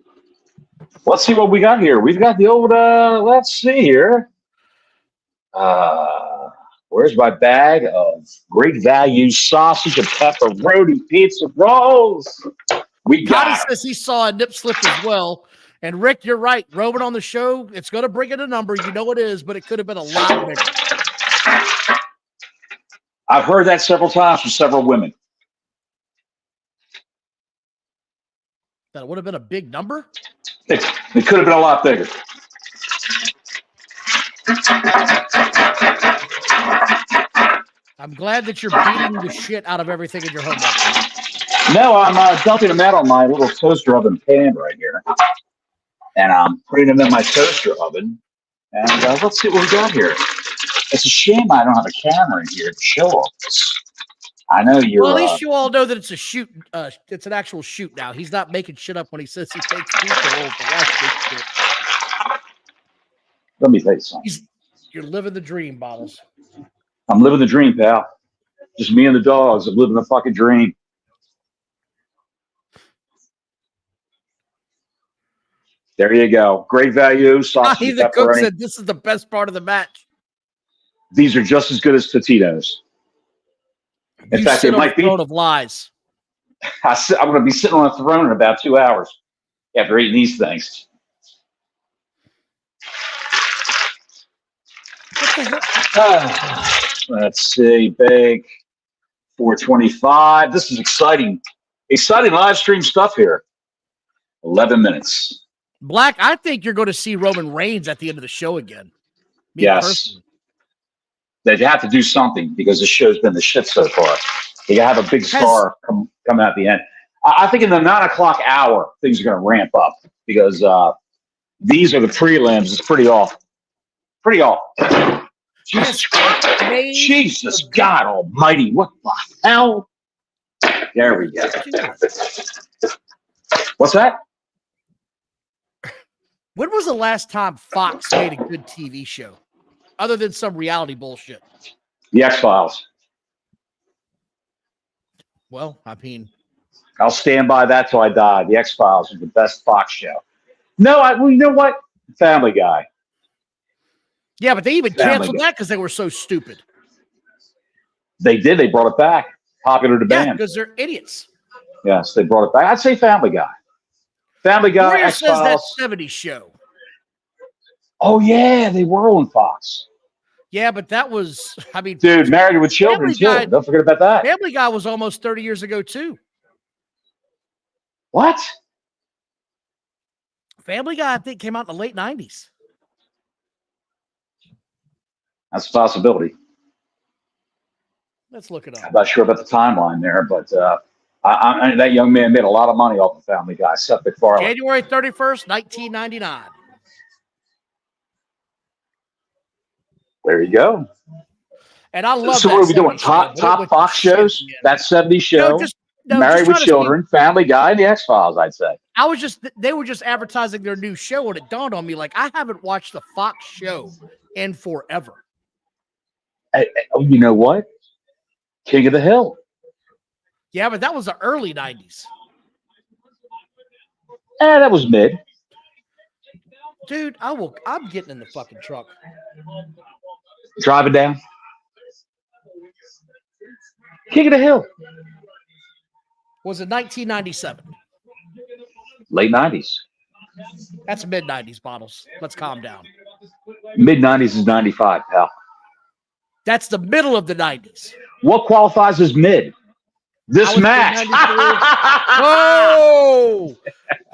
Let's see what we got here. We've got the old, let's see here. Where's my bag of great value sausage and pepperoni pizza rolls? We got it. Says he saw a nip slip as well. And Rick, you're right. Roman on the show, it's going to bring in a number. You know it is, but it could have been a lot bigger. I've heard that several times from several women. That would have been a big number? It could have been a lot bigger. I'm glad that you're beating the shit out of everything in your home. No, I'm dumping them out on my little toaster oven pan right here. And I'm putting them in my toaster oven. And let's see what we got here. It's a shame I don't have a camera in here to show all this. I know you're. Well, at least you all know that it's a shoot. It's an actual shoot now. He's not making shit up when he says he takes pizza rolls to watch this shit. Let me tell you something. You're living the dream, Bottles. I'm living the dream, pal. Just me and the dogs. I'm living the fucking dream. There you go. Great value. Sausage The cook said this is the best part of the match. These are just as good as Totino's. In fact, it might be. Throne of lies. I'm going to be sitting on a throne in about 2 hours after eating these things. Let's see. Big 425. This is exciting. Exciting live stream stuff here. 11 minutes. Black, I think you're going to see Roman Reigns at the end of the show again. Yes. Personally. They'd have to do something because this show's been the shit so far. You have a big star come out at the end. I think in the 9 o'clock hour, things are going to ramp up because these are the prelims. It's pretty off. Pretty off. Jesus God Almighty! What the hell? There we go. What's that? When was the last time Fox made a good TV show, other than some reality bullshit? The X-Files. Well, I mean, I'll stand by that till I die. The X-Files is the best Fox show. No, well, you know what? Family Guy. Yeah, but they even Family canceled Guy. that because they were so stupid. They did. They brought it back. Popular to Yeah, band. because they're idiots. Yes, they brought it back. I'd say Family Guy. Family Guy, Warrior says that X-Files. 70s show. Oh, yeah, they were on Fox. Yeah, but that was, I mean, Dude, Married with Children, too. Guy, Don't forget about that. Family Guy was almost 30 years ago, too. What? Family Guy, I think, came out in the late 90s. That's a possibility. Let's look it up. I'm not sure about the timeline there, but that young man made a lot of money off of Family Guy. Seth MacFarlane. January 31st, 1999. There you go. And I love so that. what are we doing? Show, Top Fox shows? That 70s show? Married with Children, Family Guy, and the X-Files, I'd say. They were just advertising their new show, and it dawned on me, like, I haven't watched the Fox show in forever. You know what? King of the Hill. Yeah, but that was the early 90s. That was mid. Dude, I'm getting in the fucking truck. Driving down. King of the Hill. Was it 1997? Late 90s. That's mid-90s, Bottles. Let's calm down. Mid-90s is 95, pal. That's the middle of the 90s. What qualifies as mid? This match. Whoa!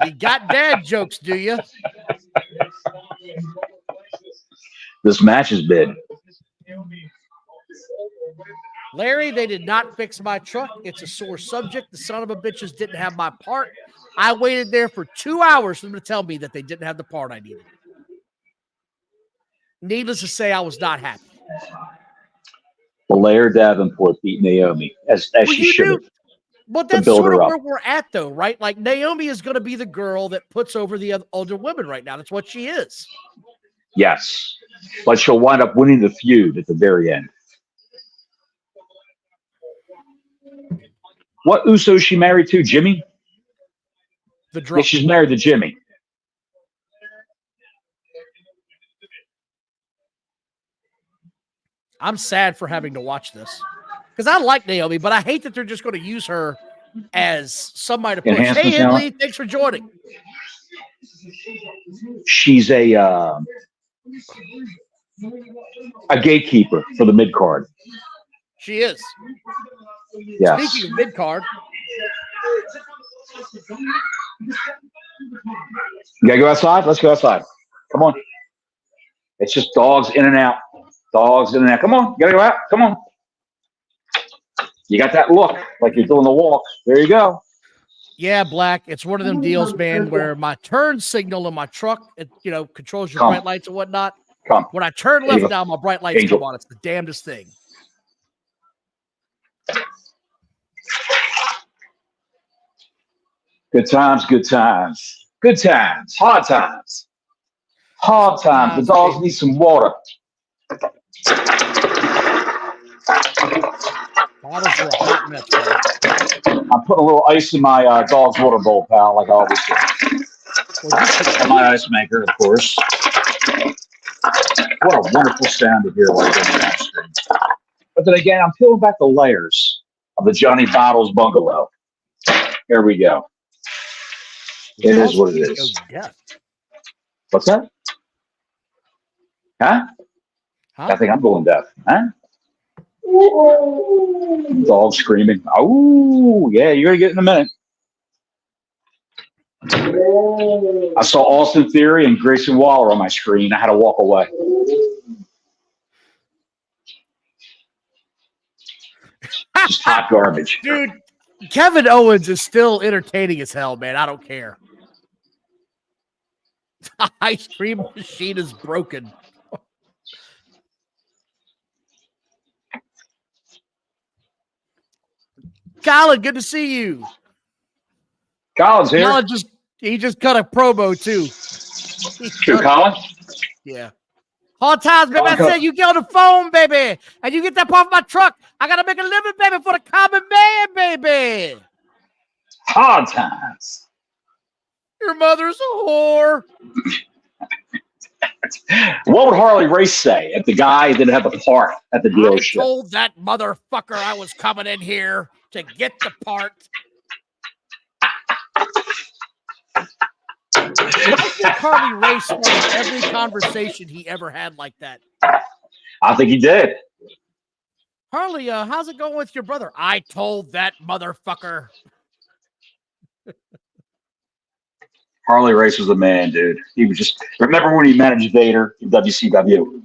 You got dad jokes, do you? This match is mid. Larry, they did not fix my truck. It's a sore subject. The son of a bitches didn't have my part. I waited there for 2 hours for them to tell me that they didn't have the part I needed. Needless to say, I was not happy. Blair Davenport beat Naomi as she should have. But that's sort of where we're at, though, right? Like, Naomi is going to be the girl that puts over the older women right now. That's what she is. Yes. But she'll wind up winning the feud at the very end. What Uso is she married to? Jimmy? The drunk. Yeah, she's married to Jimmy. I'm sad for having to watch this because I like Naomi, but I hate that they're just going to use her as somebody to push. Hey, Emily, thanks for joining. She's a gatekeeper for the mid card. She is. Yes. Speaking of mid card, you gotta go outside. Let's go outside. Come on. It's just dogs in and out. Dogs in and out. Come on. You gotta go out. Come on. You got that look like you're doing the walk. There you go. Yeah, Black. It's one of them deals, man, where my turn signal in my truck, it, controls your bright lights and whatnot. When I turn left now, my bright lights come on. It's the damnedest thing. Good times, good times. Good times. Hard times. Hard times. The dogs need some water. Bottles are a hot mess, man. I'm putting a little ice in my dog's water bowl, pal, like I always do. My ice maker, of course. What a wonderful sound to hear like that screen. But then again, I'm peeling back the layers of the Johnny Bottles bungalow. Here we go. It is what it is. What's that? Huh? I think I'm going deaf. Huh? Dog screaming. Oh, yeah, you're going to get in a minute. I saw Austin Theory and Grayson Waller on my screen. I had to walk away. Just hot garbage. Dude, Kevin Owens is still entertaining as hell, man. I don't care. The ice cream machine is broken. Colin, good to see you. Colin's here. Colin he just cut a promo too. Who, Colin? Yeah. Hard times, baby. I said you get on the phone, baby, and you get that part of my truck. I gotta make a living, baby, for the common man, baby. Hard times. Your mother's a whore. What would Harley Race say if the guy didn't have a part at the dealership? I told that motherfucker I was coming in here to get the part. I think Harley Race started every conversation he ever had like that. I think he did. Harley, how's it going with your brother? I told that motherfucker. Harley Race was the man, dude. He was just, remember when he managed Vader in WCW?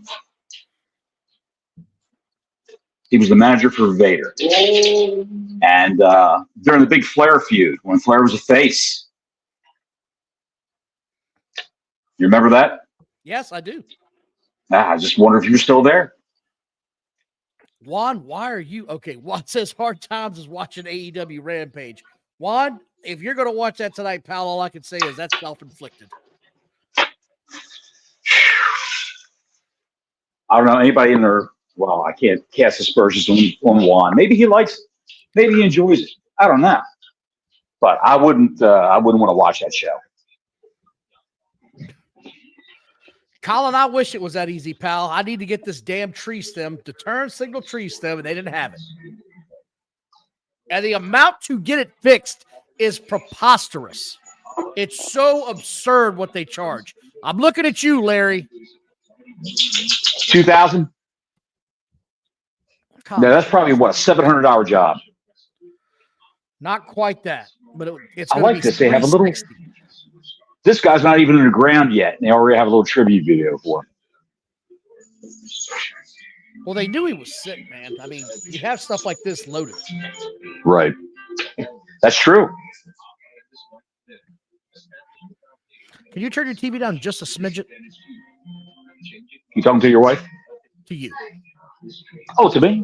He was the manager for Vader. And during the big Flair feud, when Flair was a face. You remember that? Yes, I do. I just wonder if you're still there. Juan, why are you okay? Juan says Hard Times is watching AEW Rampage. Juan, if you're going to watch that tonight, pal, all I can say is that's self-inflicted. I don't know anybody in there. Well, I can't cast aspersions on Juan. Maybe he likes it. Maybe he enjoys it. I don't know. But I wouldn't want to watch that show. Colin, I wish it was that easy, pal. I need to get this damn tree stem to turn signal tree stem, and they didn't have it. And the amount to get it fixed is preposterous. It's so absurd what they charge. I'm looking at you, Larry. 2,000? No, that's probably what, a $700 job. Not quite that, but it's. I like this. They have a little. This guy's not even in the ground yet, and they already have a little tribute video for him. Well, they knew he was sick, man. I mean, you have stuff like this loaded. Right. That's true. Can you turn your TV down just a smidget? You talking to your wife? To you. Oh, to me?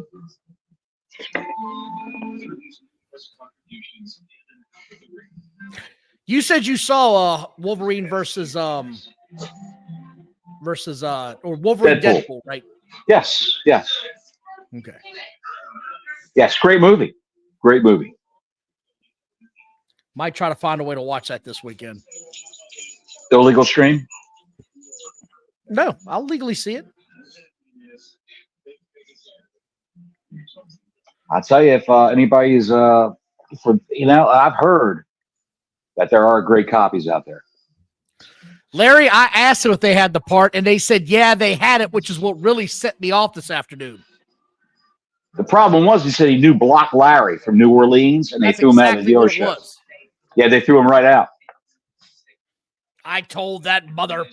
You said you saw Wolverine versus or Wolverine Deadpool, right? Yes. Okay. Yes, great movie. Great movie. Might try to find a way to watch that this weekend. Illegal stream? No, I'll legally see it. I'll tell you, if anybody is, I've heard that there are great copies out there. Larry, I asked them if they had the part, and they said, yeah, they had it, which is what really set me off this afternoon. The problem was, he said he knew Block Larry from New Orleans, and they threw him out of the dealership. Yeah, they threw him right out. I told that mother.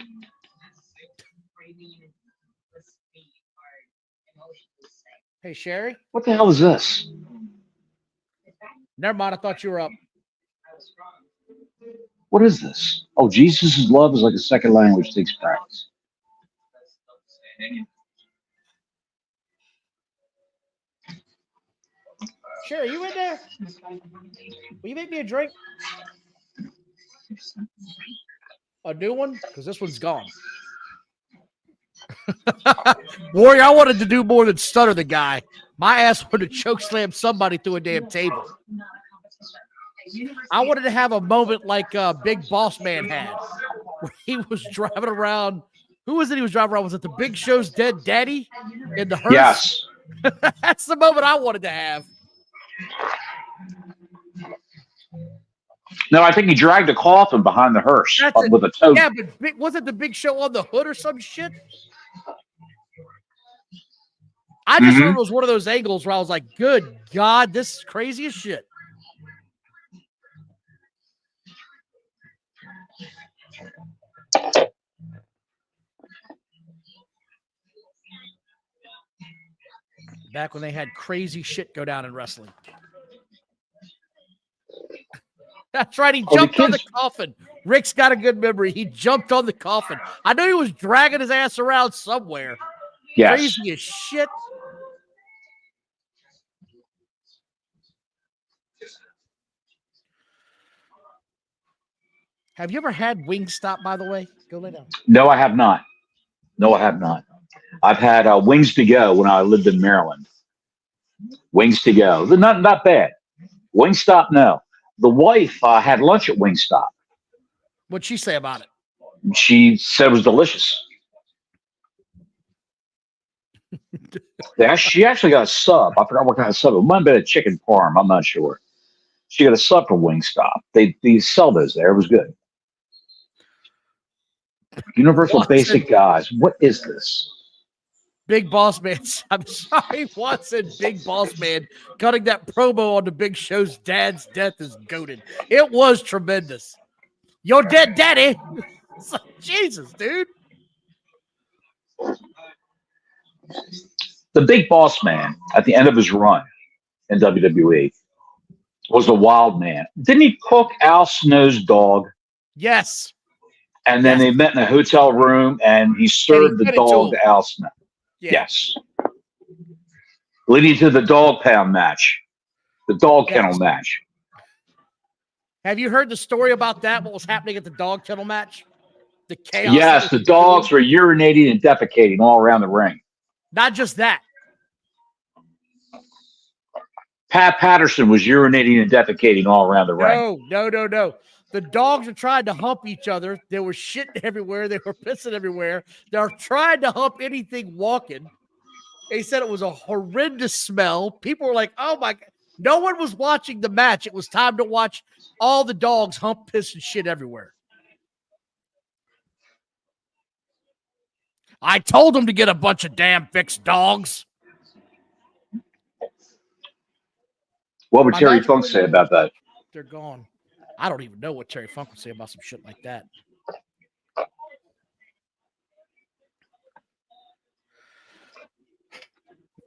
Hey, Sherry. What the hell is this? Never mind. I thought you were up. What is this? Oh, Jesus' love is like a second language, takes practice. Sherry, you in there? Will you make me a drink? A new one? Because this one's gone. Warrior, I wanted to do more than stutter the guy. My ass wanted to choke slam somebody through a damn table. I wanted to have a moment like Big Boss Man had, where he was driving around. Who was it he was driving around? Was it the Big Show's dead daddy in the hearse? Yes. That's the moment I wanted to have. No, I think he dragged a coffin behind the hearse with a tote. Yeah, but wasn't the Big Show on the hood or some shit? I just thought it was one of those angles where I was like, good God, this is crazy as shit. Back when they had crazy shit go down in wrestling. That's right. He jumped on the coffin. Rick's got a good memory. He jumped on the coffin. I knew he was dragging his ass around somewhere. Yes. Crazy as shit. Have you ever had Wingstop, by the way? Go lay down. No, I have not. No, I have not. I've had Wings to Go when I lived in Maryland. Wings to Go. Not bad. Wingstop, no. the wife had lunch at Wingstop. What'd she say about it? She said it was delicious. She actually got a sub. I forgot what kind of sub. It might have been a chicken parm. I'm not sure. She got a sub from Wingstop. They sell those there. It was good. Universal Watson. Basic Guys. What is this? Big Boss Man. I'm sorry, Watson. Big Boss Man cutting that promo on the Big Show's dad's death is goated. It was tremendous. You're dead, daddy. It's like, Jesus, dude. The Big Boss Man at the end of his run in WWE was a wild man. Didn't he cook Al Snow's dog? Yes. And then they met in a hotel room and he served the dog to Al Snow. Yeah. Yes. Leading to the dog pound match, the dog kennel match. Have you heard the story about that? What was happening at the dog kennel match? The chaos. Yes, the dogs were urinating and defecating all around the ring. Not just that. Pat Patterson was urinating and defecating all around the ring. No. The dogs are trying to hump each other. They were shitting everywhere. They were pissing everywhere. They're trying to hump anything walking. They said it was a horrendous smell. People were like, oh my God. No one was watching the match. It was time to watch all the dogs hump, piss, and shit everywhere. I told them to get a bunch of damn fixed dogs. What would Terry Funk say about that? They're gone. I don't even know what Terry Funk would say about some shit like that.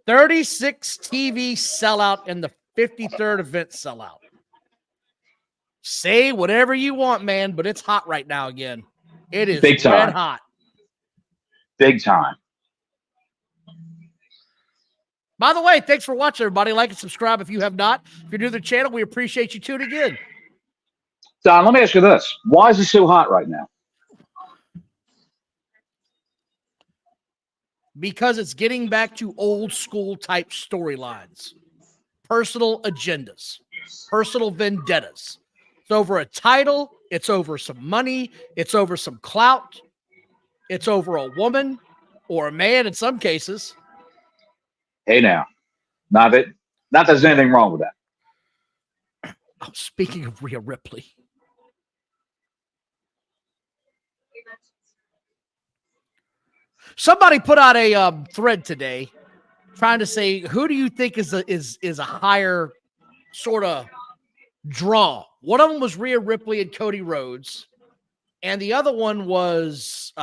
$36 TV sellout and the 53rd event sellout. Say whatever you want, man, but it's hot right now again. It is big time. Red hot. Big time. By the way, thanks for watching, everybody. Like and subscribe if you have not. If you're new to the channel, we appreciate you tuning in. Don, let me ask you this. Why is it so hot right now? Because it's getting back to old school type storylines. Personal agendas. Personal vendettas. It's over a title. It's over some money. It's over some clout. It's over a woman or a man in some cases. Hey now. Not that there's anything wrong with that. Oh, speaking of Rhea Ripley. Somebody put out a thread today trying to say, who do you think is a higher sort of draw? One of them was Rhea Ripley and Cody Rhodes. And the other one was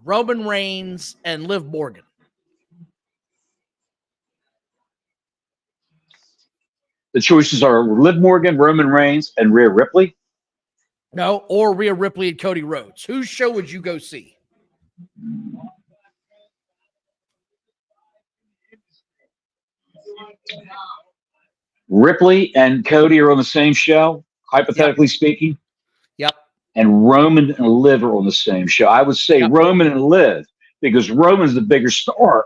Roman Reigns and Liv Morgan. The choices are Liv Morgan, Roman Reigns, and Rhea Ripley? No, or Rhea Ripley and Cody Rhodes. Whose show would you go see? Ripley and Cody are on the same show, hypothetically speaking. Yep. And Roman and Liv are on the same show. I would say Roman and Liv because Roman's the bigger star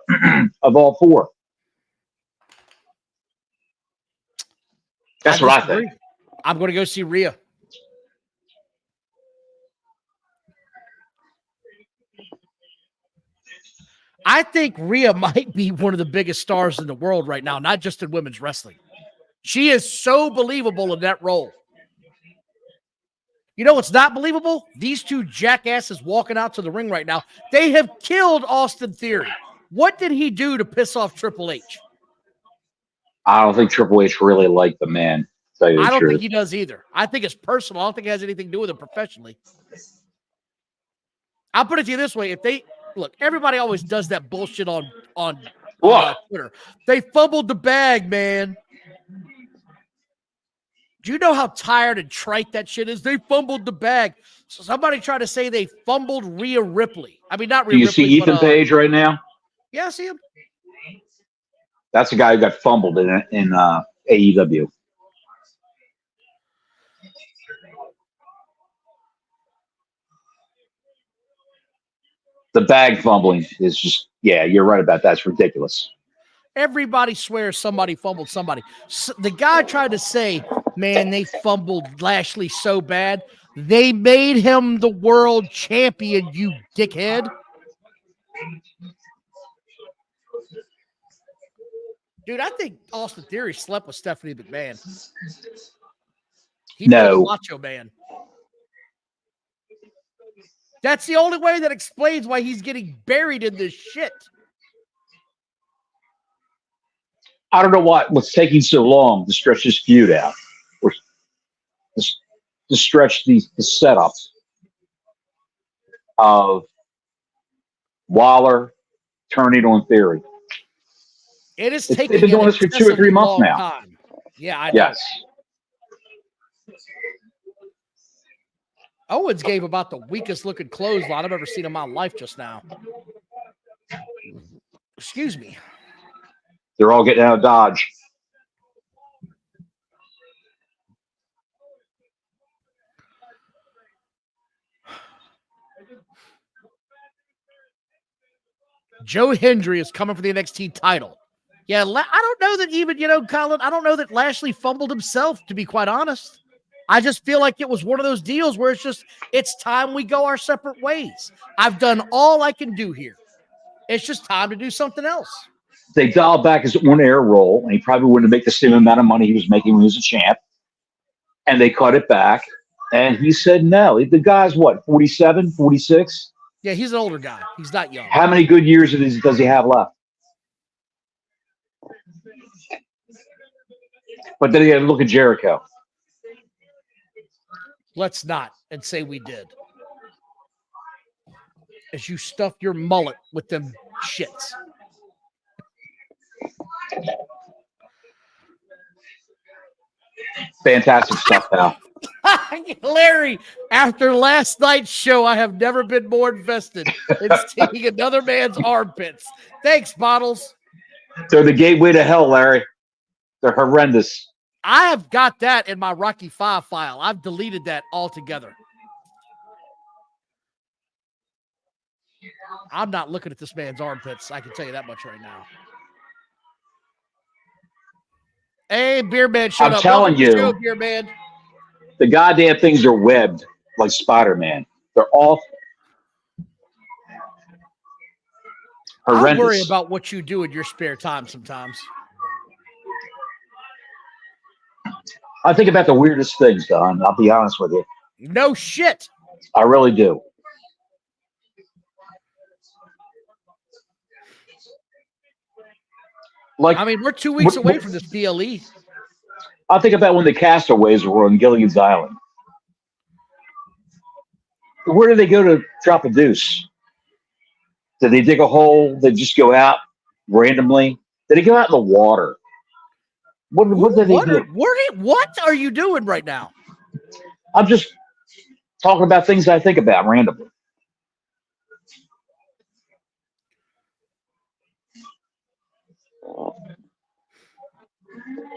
of all four. That's what I think. I'm going to go see Rhea. I think Rhea might be one of the biggest stars in the world right now, not just in women's wrestling. She is so believable in that role. You know what's not believable? These two jackasses walking out to the ring right now. They have killed Austin Theory. What did he do to piss off Triple H? I don't think Triple H really liked the man. I don't think he does either. I think it's personal. I don't think it has anything to do with him professionally. I'll put it to you this way. If they look, everybody always does that bullshit on Twitter. They fumbled the bag, man. Do you know how tired and trite that shit is? They fumbled the bag. So somebody tried to say they fumbled Rhea Ripley. I mean, not Rhea Ripley. Do you see Ethan Page right now? Yeah, I see him. That's the guy who got fumbled in AEW. The bag fumbling is just, yeah, you're right about that. It's ridiculous. Everybody swears somebody fumbled somebody. So the guy tried to say Man, they fumbled Lashley so bad. They made him the world champion, you dickhead. Dude, I think Austin Theory slept with Stephanie McMahon. He pulled a Macho Man. That's the only way that explains why he's getting buried in this shit. I don't know what's taking so long to stretch this feud out, or to stretch the setups of Waller turning on Theory. It is taking. They've been doing this for 2 or 3 months now. Time. Yeah, I know. Yes. Owens gave about the weakest looking clothesline I've ever seen in my life just now. Excuse me. They're all getting out of Dodge. Joe Hendry is coming for the NXT title. Yeah, I don't know that even, Colin, I don't know that Lashley fumbled himself, to be quite honest. I just feel like it was one of those deals where it's time we go our separate ways. I've done all I can do here. It's just time to do something else. They dialed back his on-air role, and he probably wouldn't make the same amount of money he was making when he was a champ. And they cut it back, and he said no. The guy's, 47, 46? Yeah, he's an older guy. He's not young. How many good years does he have left? But then again, look at Jericho. Let's not and say we did. As you stuff your mullet with them shits. Fantastic stuff, pal. Larry, after last night's show, I have never been more invested in seeing another man's armpits. Thanks, Bottles. They're the gateway to hell, Larry. They're horrendous. I have got that in my Rocky 5 file. I've deleted that altogether. I'm not looking at this man's armpits. I can tell you that much right now. Hey, Beer Man, shut up. I'm telling you, show, Beer Man. The goddamn things are webbed like Spider-Man. They're all horrendous. I worry about what you do in your spare time sometimes. I think about the weirdest things, Don. I'll be honest with you. No shit. I really do. We're 2 weeks away from this PLE. I think about when the castaways were on Gilligan's Island. Where did they go to drop a deuce? Did they dig a hole? Did they just go out randomly? Did they go out in the water? What did they do? What are you doing right now? I'm just talking about things I think about randomly.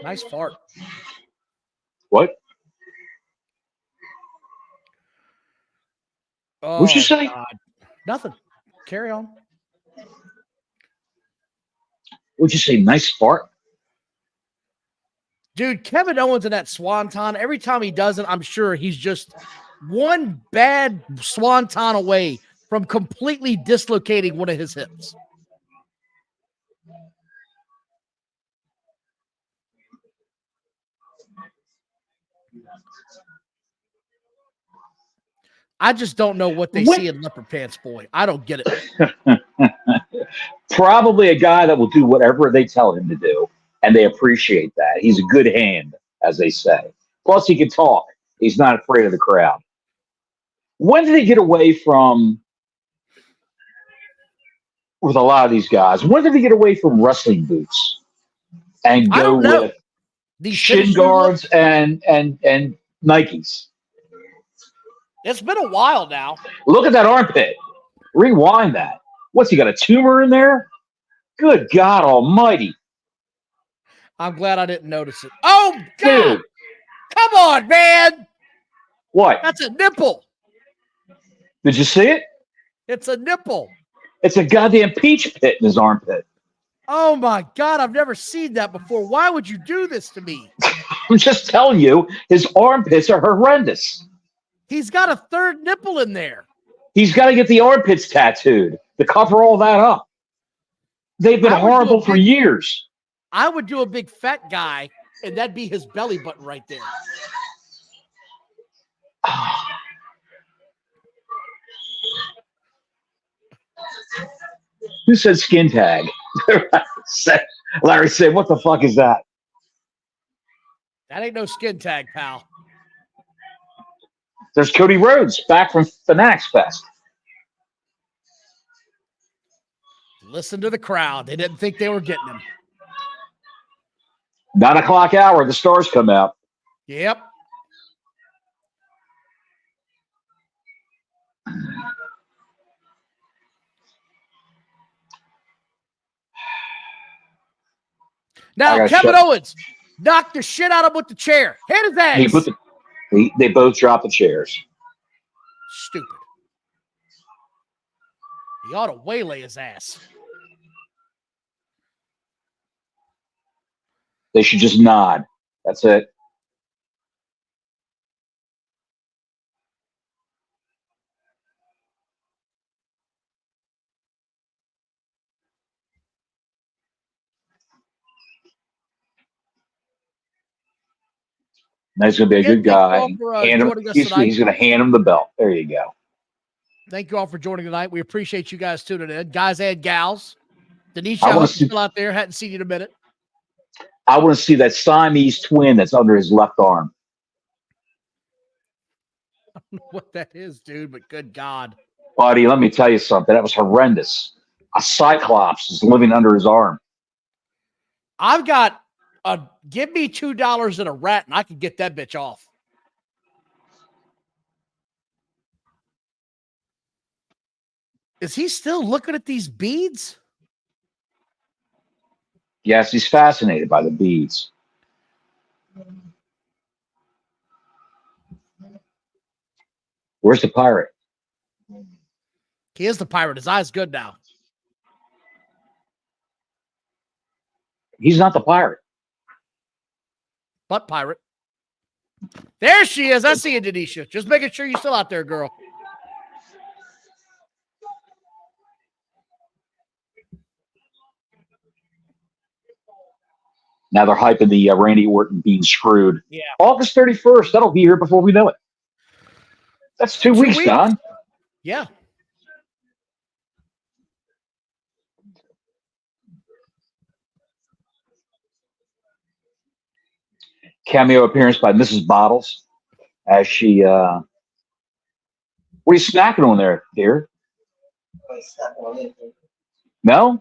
Nice fart. What? Oh, what'd you say? God. Nothing. Carry on. What'd you say? Nice fart? Dude, Kevin Owens in that swanton, every time he does it, I'm sure he's just one bad swanton away from completely dislocating one of his hips. I just don't know what they see in Leopard Pants Boy. I don't get it. Probably a guy that will do whatever they tell him to do, and they appreciate that. He's a good hand, as they say. Plus, he can talk. He's not afraid of the crowd. When did they get away from, with a lot of these guys, when did they get away from wrestling boots and go with these shin guards and Nikes? It's been a while now. Look at that armpit. Rewind that. What's he got, a tumor in there? Good God almighty. I'm glad I didn't notice it. Oh, God. Dude. Come on, man. What? That's a nipple. Did you see it? It's a nipple. It's a goddamn peach pit in his armpit. Oh, my God. I've never seen that before. Why would you do this to me? I'm just telling you, his armpits are horrendous. He's got a third nipple in there. He's got to get the armpits tattooed to cover all that up. They've been horrible for years. I would do a big fat guy, and that'd be his belly button right there. Who said skin tag? Larry said, what the fuck is that? That ain't no skin tag, pal. There's Cody Rhodes back from Fanatics Fest. Listen to the crowd. They didn't think they were getting him. 9 o'clock hour, the stars come out. Yep. Now, Kevin Owens knocked the shit out of him with the chair. Hit his ass. They both dropped the chairs. Stupid. He ought to waylay his ass. They should just nod. That's it. He's going to be a good guy. He's going to hand him the belt. There you go. Thank you all for joining tonight. We appreciate you guys tuning in. Guys and gals. Denisha, I hope you're still out there. Hadn't seen you in a minute. I want to see that Siamese twin that's under his left arm. I don't know what that is, dude, but good God. Buddy, let me tell you something. That was horrendous. A cyclops is living under his arm. I've got give me $2 and a rat, and I can get that bitch off. Is he still looking at these beads? Yes, he's fascinated by the beads. Where's the pirate? He is the pirate. His eye's good now. He's not the pirate. But pirate. There she is. I see you, Denisha. Just making sure you're still out there, girl. Now they're hyping the Randy Orton being screwed. Yeah. August 31st. That'll be here before we know it. That's 2 weeks, Don. Yeah. Cameo appearance by Mrs. Bottles as she what are you snacking on there, dear? No?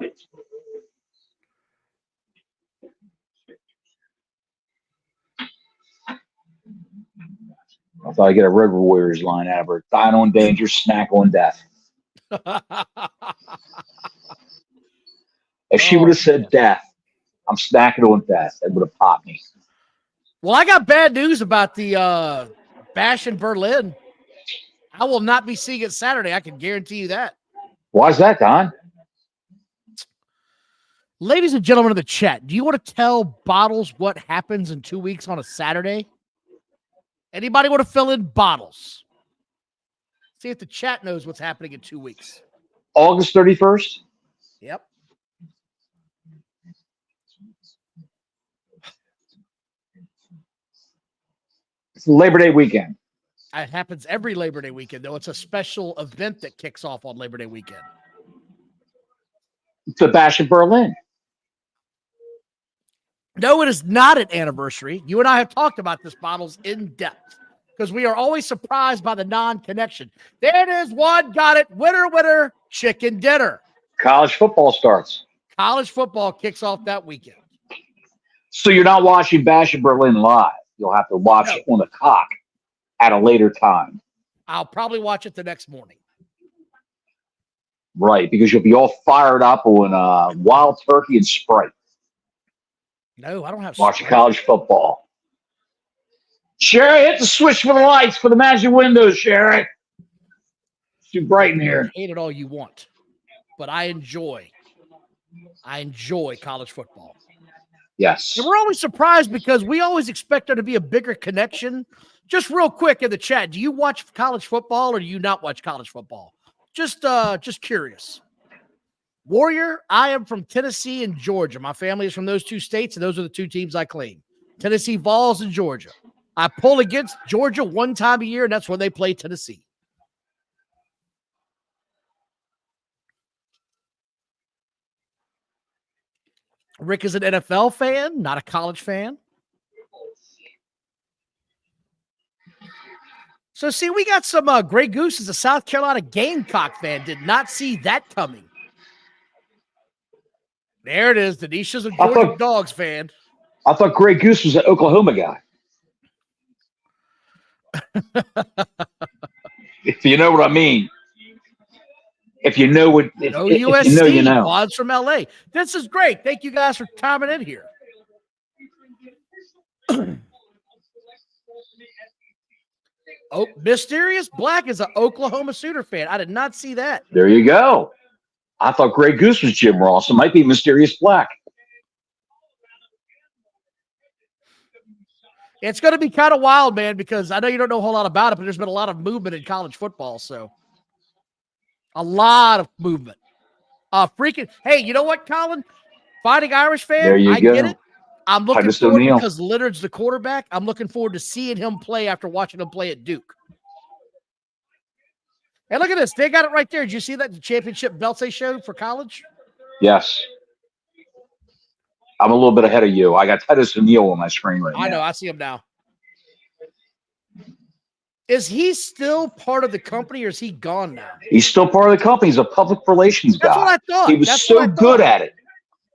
I thought I'd get a Road Warriors line out of her. Dine on danger, snack on death. If she would have said death, I'm snacking on death, that would have popped me. Well, I got bad news about the Bash in Berlin. I will not be seeing it Saturday. I can guarantee you that. Why is that, Don? Ladies and gentlemen of the chat, do you want to tell Bottles what happens in 2 weeks on a Saturday? Anybody want to fill in Bottles? See if the chat knows what's happening in 2 weeks. August 31st? Yep. It's Labor Day weekend. It happens every Labor Day weekend, though. It's a special event that kicks off on Labor Day weekend. It's the Bash in Berlin. No, it is not an anniversary. You and I have talked about this, Bottles, in depth because we are always surprised by the non-connection. There it is. One got it. Winner, winner, chicken dinner. College football starts. College football kicks off that weekend. So you're not watching Bash in Berlin live. You'll have to watch it on the cock at a later time. I'll probably watch it the next morning. Right, because you'll be all fired up on Wild Turkey and Sprite. No, I don't have watching college football. Sherry, hit the switch for the lights for the magic windows, Sherry. It's too bright in here. Hate it all you want, but I enjoy college football. Yes. And we're always surprised because we always expect there to be a bigger connection. Just real quick in the chat, do you watch college football or do you not watch college football? Just curious. Warrior, I am from Tennessee and Georgia. My family is from those two states, and those are the two teams I claim. Tennessee Vols and Georgia. I pull against Georgia one time a year, and that's when they play Tennessee. Rick is an NFL fan, not a college fan. So, see, we got some Grey Goose is a South Carolina Gamecock fan. Did not see that coming. There it is. Denisha's a Georgia Dogs fan. I thought Grey Goose was an Oklahoma guy. If you know what I mean. If you know what, if USC, you know, you know. Quads from LA. This is great. Thank you guys for timing in here. Oh, Mysterious Black is an Oklahoma Sooner fan. I did not see that. There you go. I thought Grey Goose was Jim Ross. It might be Mysterious Black. It's going to be kind of wild, man, because I know you don't know a whole lot about it, but there's been a lot of movement in college football. So a lot of movement. Hey, you know what, Colin? Fighting Irish fan, there you go. Get it. I'm looking forward because Leonard's the quarterback. I'm looking forward to seeing him play after watching him play at Duke. Hey, look at this. They got it right there. Did you see that? The championship belts they showed for college? Yes. I'm a little bit ahead of you. I got Titus O'Neil on my screen right now. I know. I see him now. Is he still part of the company or is he gone now? He's still part of the company. He's a public relations guy. That's what I thought. He was so good at it.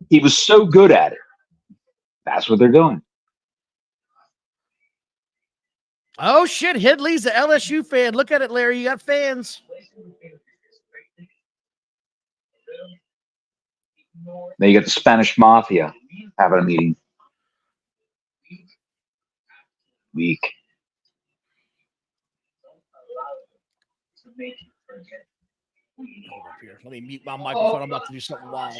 He was so good at it. That's what they're doing. Oh, shit. Hidley's the LSU fan. Look at it, Larry. You got fans. Now you got the Spanish Mafia having a meeting. Weak. Hold up here. Let me mute my microphone. I'm about to do something wild.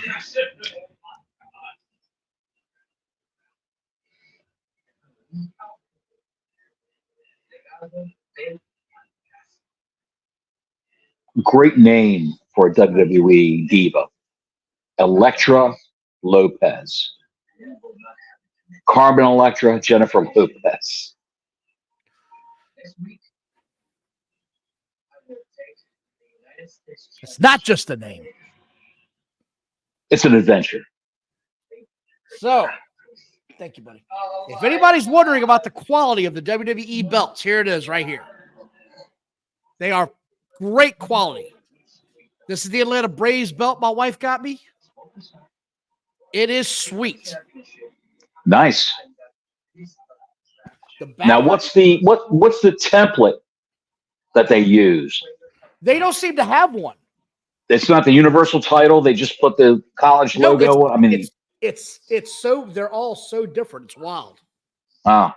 Great name for a WWE diva. Elektra Lopez. Carmen Electra, Jennifer Lopez. It's not just a name. It's an adventure. So, thank you, buddy. If anybody's wondering about the quality of the WWE belts, here it is right here. They are great quality. This is the Atlanta Braves belt my wife got me. It is sweet. Nice. Now, what's the template that they use? They don't seem to have one. It's not the universal title. They just put the college logo. I mean, it's so they're all so different. It's wild. Wow.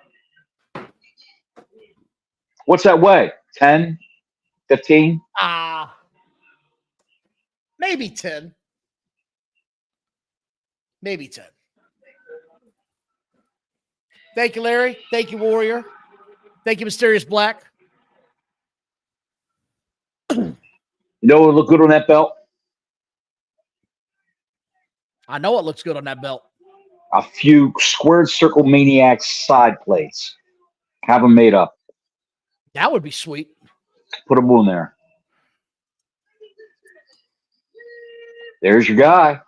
What's that weigh? 10, 15? Maybe 10. Maybe 10. Thank you, Larry. Thank you, Warrior. Thank you, Mysterious Black. You know what would look good on that belt? I know it looks good on that belt. A few squared circle maniacs side plates. Have them made up. That would be sweet. Put them on there. There's your guy.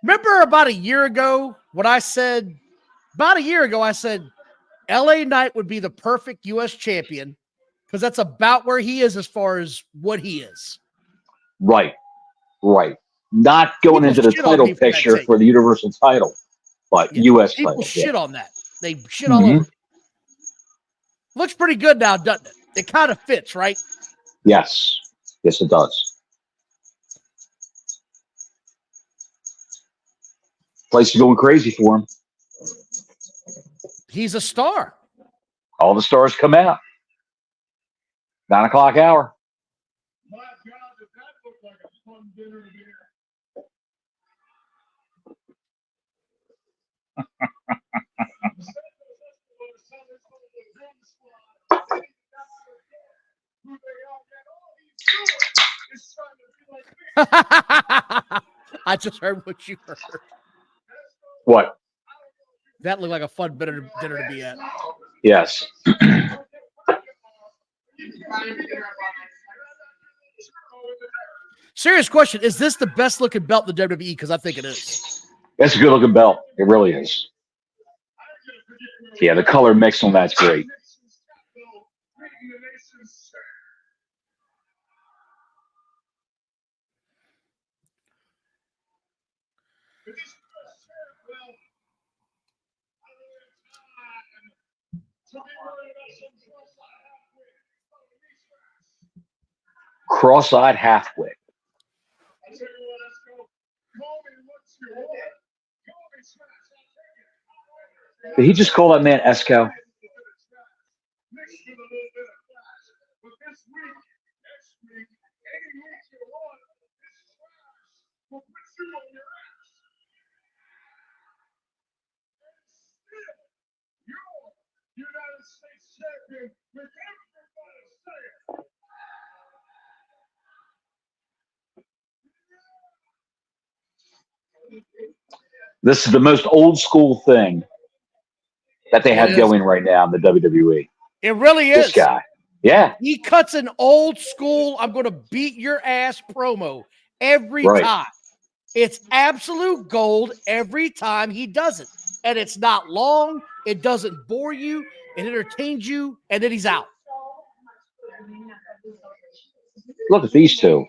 Remember about a year ago when I said, LA Knight would be the perfect U.S. champion because that's about where he is as far as what he is. Right. Not going into the title picture for the Universal title, but U.S. title. People shit on that. They shit all over it. Looks pretty good now, doesn't it? It kind of fits, right? Yes. Yes, it does. Place is going crazy for him. He's a star. All the stars come out. 9 o'clock hour. I just heard what you heard. What? That looked like a fun dinner to be at. Yes. Serious question. Is this the best looking belt in the WWE? Because I think it is. That's a good looking belt. It really is. Yeah, the color mix on that's great. Cross-eyed half-wit. Did he just call that man Esco? This is the most old school thing that they have going right now in the WWE. It really is. This guy. Yeah. He cuts an old school, I'm going to beat your ass promo every time. It's absolute gold every time he does it. And it's not long. It doesn't bore you. It entertains you. And then he's out. Look at these two.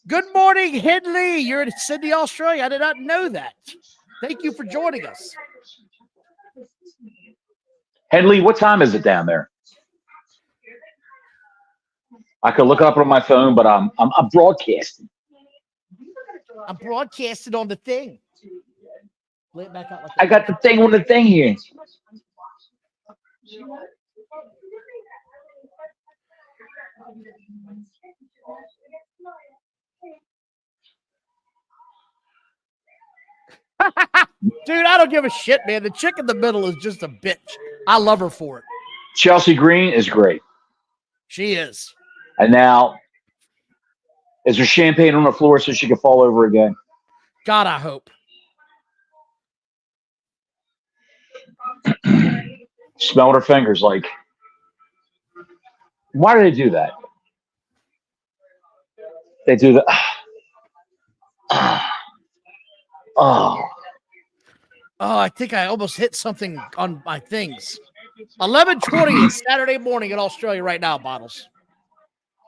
Good morning, Henley. You're in Sydney, Australia. I did not know that. Thank you for joining us. Henley, what time is it down there? I could look it up on my phone, but I'm broadcasting. I'm broadcasting on the thing. Lay it back out like I got the thing on the thing here. Dude, I don't give a shit, man. The chick in the middle is just a bitch. I love her for it. Chelsea Green is great. She is. And now, is there champagne on the floor so she can fall over again? God, I hope. Smelled her fingers like, why do they do that? They do that. Oh, I think I almost hit something on my things. 11:20 is Saturday morning in Australia right now, Bottles.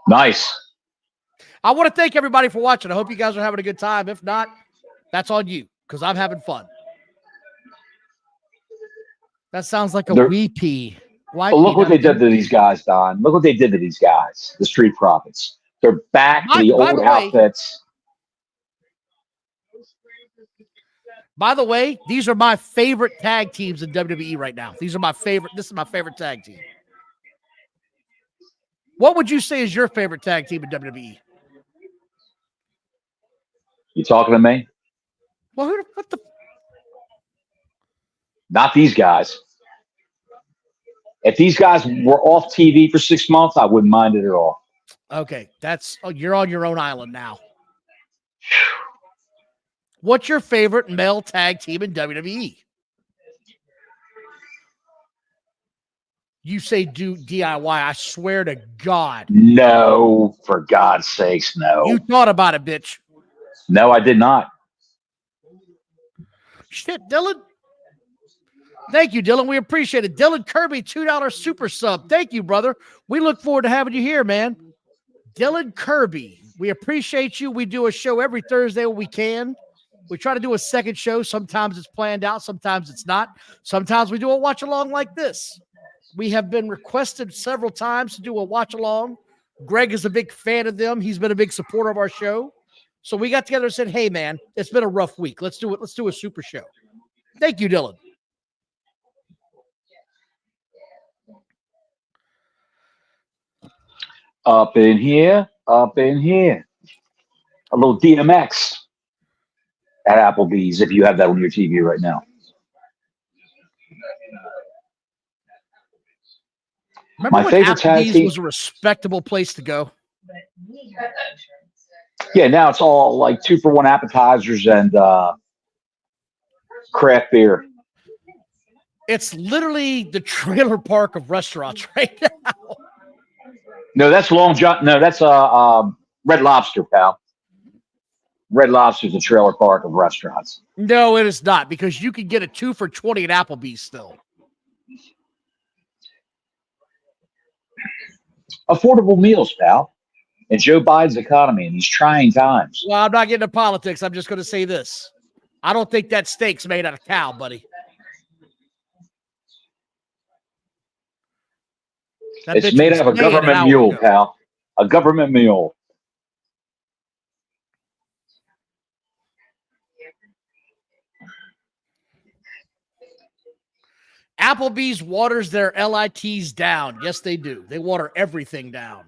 Nice. I want to thank everybody for watching. I hope you guys are having a good time. If not, that's on you because I'm having fun. That sounds like a weepy. Look what they did to these guys, Don. Look what they did to these guys, the Street Profits. They're back to the old outfits. By the way, these are my favorite tag teams in WWE right now. These are my favorite. This is my favorite tag team. What would you say is your favorite tag team in WWE? You talking to me? Well, what the? Not these guys. If these guys were off TV for 6 months, I wouldn't mind it at all. Okay, you're on your own island now. What's your favorite male tag team in WWE? You say do DIY. I swear to God. No, for God's sakes, no. You thought about it, bitch. No, I did not. Shit, Dylan. Thank you, Dylan. We appreciate it. Dylan Kirby, $2 super sub. Thank you, brother. We look forward to having you here, man. Dylan Kirby, we appreciate you. We do a show every Thursday when we can. We try to do a second show. Sometimes it's planned out. Sometimes it's not. Sometimes we do a watch along like this. We have been requested several times to do a watch along. Greg is a big fan of them. He's been a big supporter of our show. So we got together and said, hey, man, it's been a rough week. Let's do it. Let's do a super show. Thank you, Dylan. Up in here, up in here. A little DMX. at Applebee's if you have that on your TV right now. Remember My when favorite tag Applebee's team was a respectable place to go? Yeah, now it's all like 2-for-1 appetizers and craft beer. It's literally the trailer park of restaurants right now. No, that's Long John. No, that's Red Lobster, pal. Red Lobster's a trailer park of restaurants. No, it is not, because you can get a 2 for $20 at Applebee's still. Affordable meals, pal. In Joe Biden's economy in these trying times. Well, I'm not getting into politics. I'm just going to say this. I don't think that steak's made out of cow, buddy. It's made out of a government mule, pal. A government mule. Applebee's waters their LITs down. Yes, they do. They water everything down.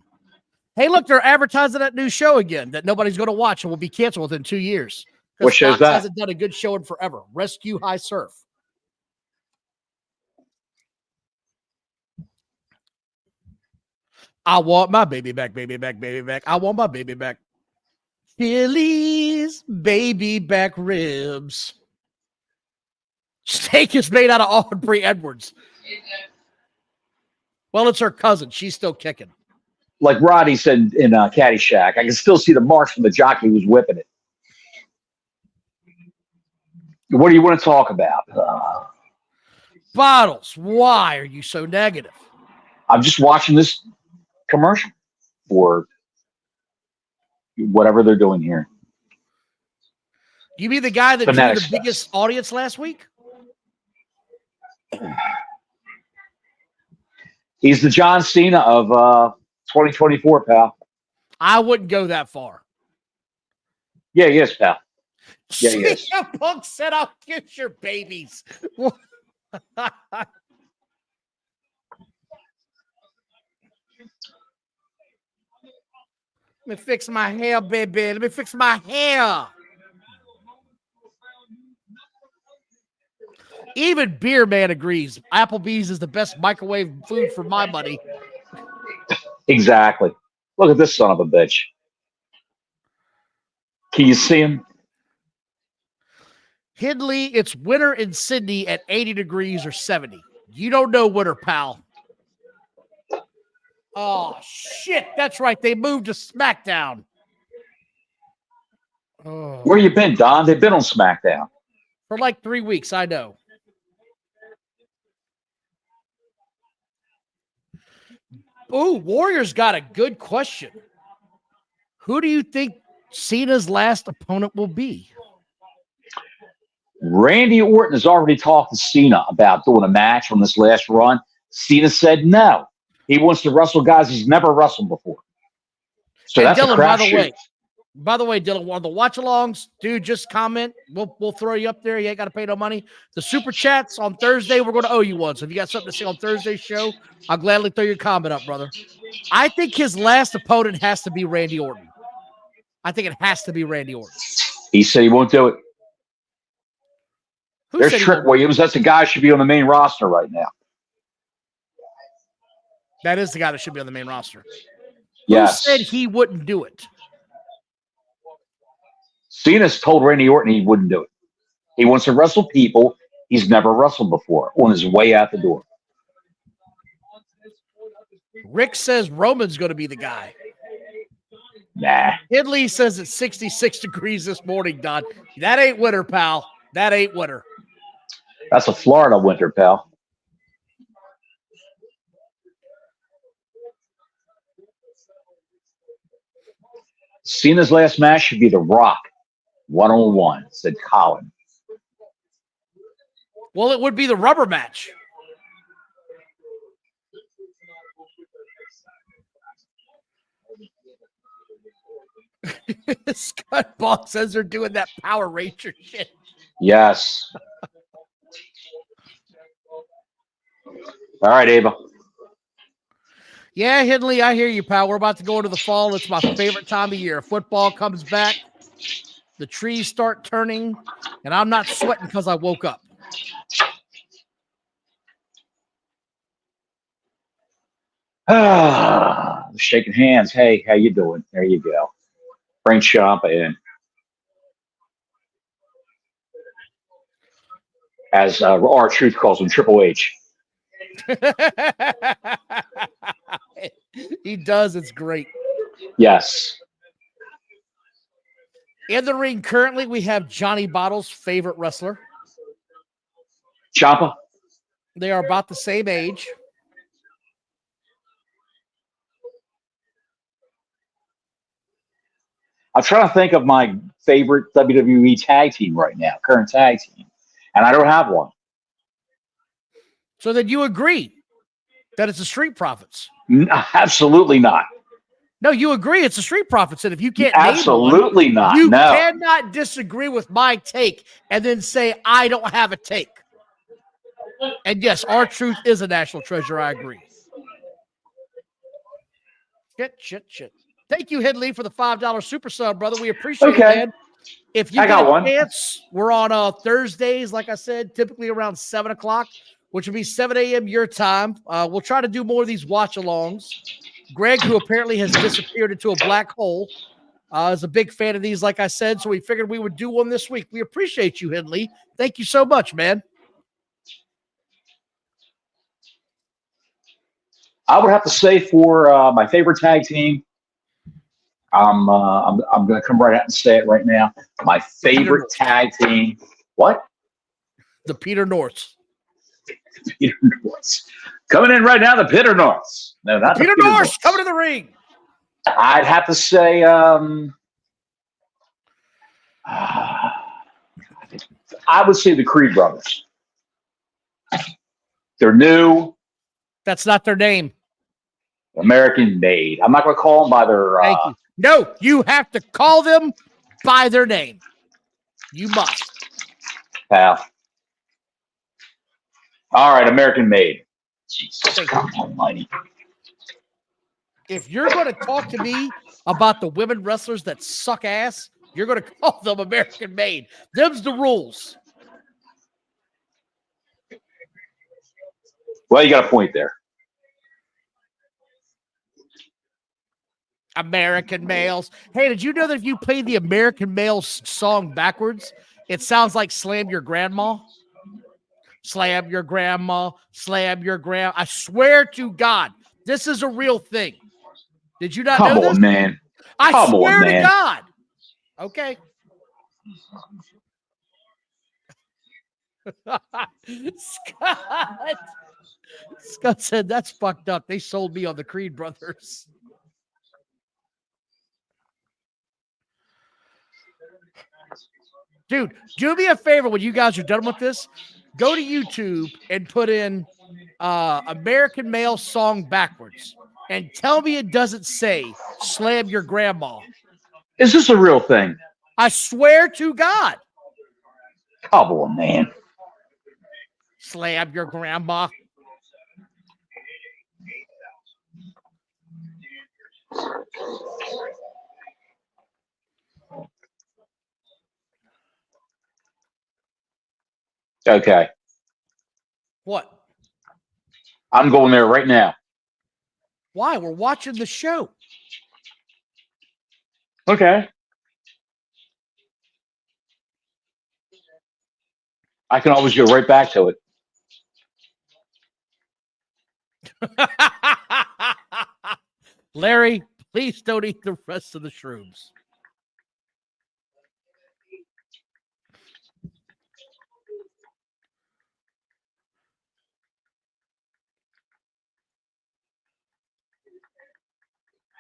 Hey, look, they're advertising that new show again that nobody's going to watch and will be canceled within 2 years. What show's that? Hasn't done a good show in forever. Rescue High Surf. I want my baby back, baby back, baby back. I want my baby back. Philly's baby back ribs. Steak is made out of Aubrey Edwards. Well, it's her cousin. She's still kicking. Like Roddy said in Caddyshack, I can still see the marks from the jockey who was whipping it. What do you want to talk about? Bottles, why are you so negative? I'm just watching this commercial for whatever they're doing here. You mean the guy that Fanatic drew the biggest audience last week? He's the John Cena of 2024, pal. I wouldn't go that far. Yeah, he is, pal. Yeah, he is. Punk said, I'll kiss your babies. Let me fix my hair, baby. Let me fix my hair. Even Beer Man agrees. Applebee's is the best microwave food for my money. Exactly. Look at this son of a bitch. Can you see him? Hindley, it's winter in Sydney at 80 degrees or 70. You don't know winter, pal. Oh, shit. That's right. They moved to Smackdown. Oh. Where you been, Don? They've been on Smackdown. For like 3 weeks, I know. Oh, Warriors got a good question. Who do you think Cena's last opponent will be? Randy Orton has already talked to Cena about doing a match on this last run. Cena said no. He wants to wrestle guys he's never wrestled before. So and that's Dylan, a crapshoot. By the way, Dylan, one of the watch-alongs, dude, just comment. We'll throw you up there. You ain't got to pay no money. The super chats on Thursday, we're going to owe you one. So if you got something to say on Thursday's show, I'll gladly throw your comment up, brother. I think his last opponent has to be Randy Orton. I think it has to be Randy Orton. He said he won't do it. There's Trick Williams. That's a guy who should be on the main roster right now. That is the guy that should be on the main roster. Yes. Who said he wouldn't do it? Cena's told Randy Orton he wouldn't do it. He wants to wrestle people he's never wrestled before on his way out the door. Rick says Roman's going to be the guy. Nah. Hidley says it's 66 degrees this morning, Don. That ain't winter, pal. That ain't winter. That's a Florida winter, pal. Cena's last match should be The Rock. 1-on-1, said Colin. Well, it would be the rubber match. Scott Ball says they're doing that Power Ranger shit. Yes. All right, Ava. Yeah, Hidley, I hear you, pal. We're about to go into the fall. It's my favorite time of year. Football comes back. the trees start turning, and I'm not sweating because I woke up. Shaking hands. Hey, how you doing? There you go. Frank Champa in. As R-Truth calls him, Triple H. He does. It's great. Yes. In the ring currently, we have Johnny Bottles' favorite wrestler. Champa. They are about the same age. I'm trying to think of my favorite WWE tag team right now, current tag team, and I don't have one. So then you agree that it's the Street Profits? Absolutely not. No, you agree it's the Street Profits, and if you can't absolutely name one, not. You no. cannot disagree with my take and then say I don't have a take. And yes, R-Truth is a national treasure. I agree. Shit. Thank you, Hidley, for the $5 super sub, brother. We appreciate it, man. If you get a chance, we're on Thursdays, like I said, typically around 7 o'clock, which will be 7 a.m. your time. We'll try to do more of these watch-alongs. Greg, who apparently has disappeared into a black hole, is a big fan of these, like I said, so we figured we would do one this week. We appreciate you, Hidley. Thank you so much, man. I would have to say for my favorite tag team, I'm going to come right out and say it right now. My favorite tag team. What? The Peter Norths. Peter Norths. Coming in right now, the Peter Norths. No, not Peter Norths coming to the ring. I'd have to say I would say the Creed brothers. They're new. That's not their name. American made. I'm not going to call them by their Thank you. No, you have to call them by their name. You must. Pal. All right, American made. Jesus almighty. If you're going to talk to me about the women wrestlers that suck ass, you're going to call them American made. Them's the rules. Well, you got a point there. American males. Hey, did you know that if you play the American males song backwards, it sounds like Slam Your Grandma? Slam your grandma, slam your grandma. I swear to God, this is a real thing. Did you not know this? Come on, man. I swear to God. Okay. Scott said, that's fucked up. They sold me on the Creed brothers. Dude, do me a favor when you guys are done with this. Go to YouTube and put in American male song backwards and tell me it doesn't say slam your grandma. Is this a real thing? I swear to God. Come on, man. Slam your grandma. Okay. What? I'm going there right now. Why? We're watching the show. Okay. I can always go right back to it. Larry, please don't eat the rest of the shrooms.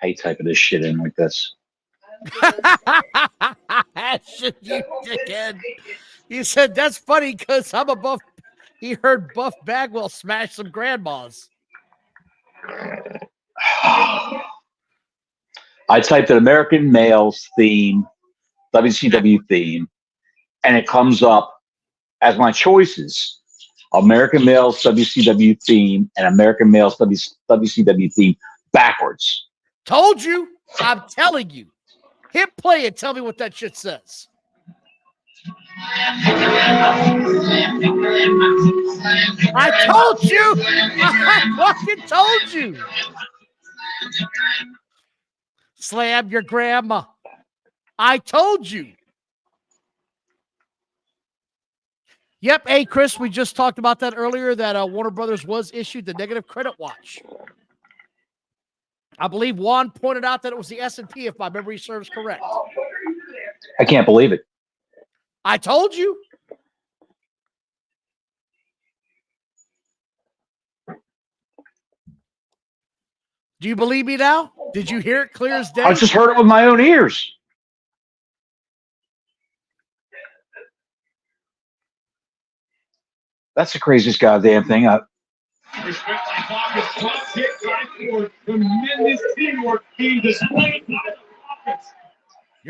I hate typing this shit in like this. Shit, you dickhead. You said that's funny because I'm a buff. He heard Buff Bagwell smash some grandmas. I typed an American males theme, WCW theme, and it comes up as my choices. American males WCW theme and American males WCW theme backwards. Told you. I'm telling you. Hit play and tell me what that shit says. I told you. I fucking told you. Slam your grandma. I told you. Yep. Hey, Chris, we just talked about that earlier, that Warner Brothers was issued the negative credit watch. I believe Juan pointed out that it was the S&P, if my memory serves correct. I can't believe it. I told you. Do you believe me now? Did you hear it clear as day? I just heard it with my own ears. That's the craziest goddamn thing. Your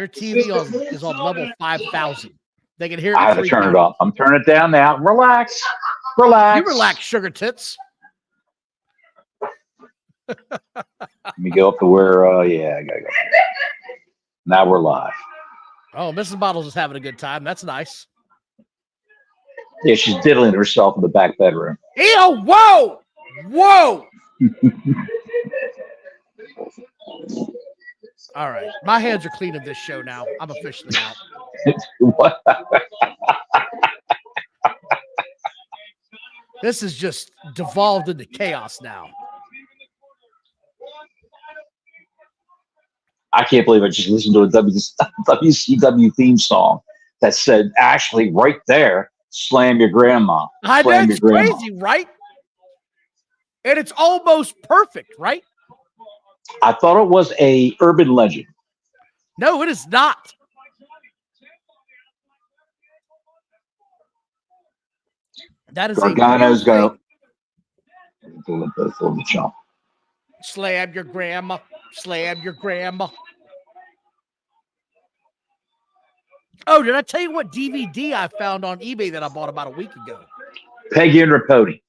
TV is on level 5,000. They can hear it. I have to turn it off. I'm turning it down now. Relax. Relax. You relax, sugar tits. Let me go up to where, yeah, I got to go. Now we're live. Oh, Mrs. Bottles is having a good time. That's nice. Yeah, she's diddling herself in the back bedroom. Ew, whoa! Whoa! All right. My hands are clean of this show now. I'm officially out. What? This is just devolved into chaos now. I can't believe I just listened to a WCW theme song that said, actually, right there, slam your grandma. I know, it's crazy, right? And it's almost perfect, right? I thought it was a urban legend. No, it is not. That is Gargano's going to slam your grandma. Slam your grandma. Oh, did I tell you what DVD I found on eBay that I bought about a week ago? Peggy and Rapodi.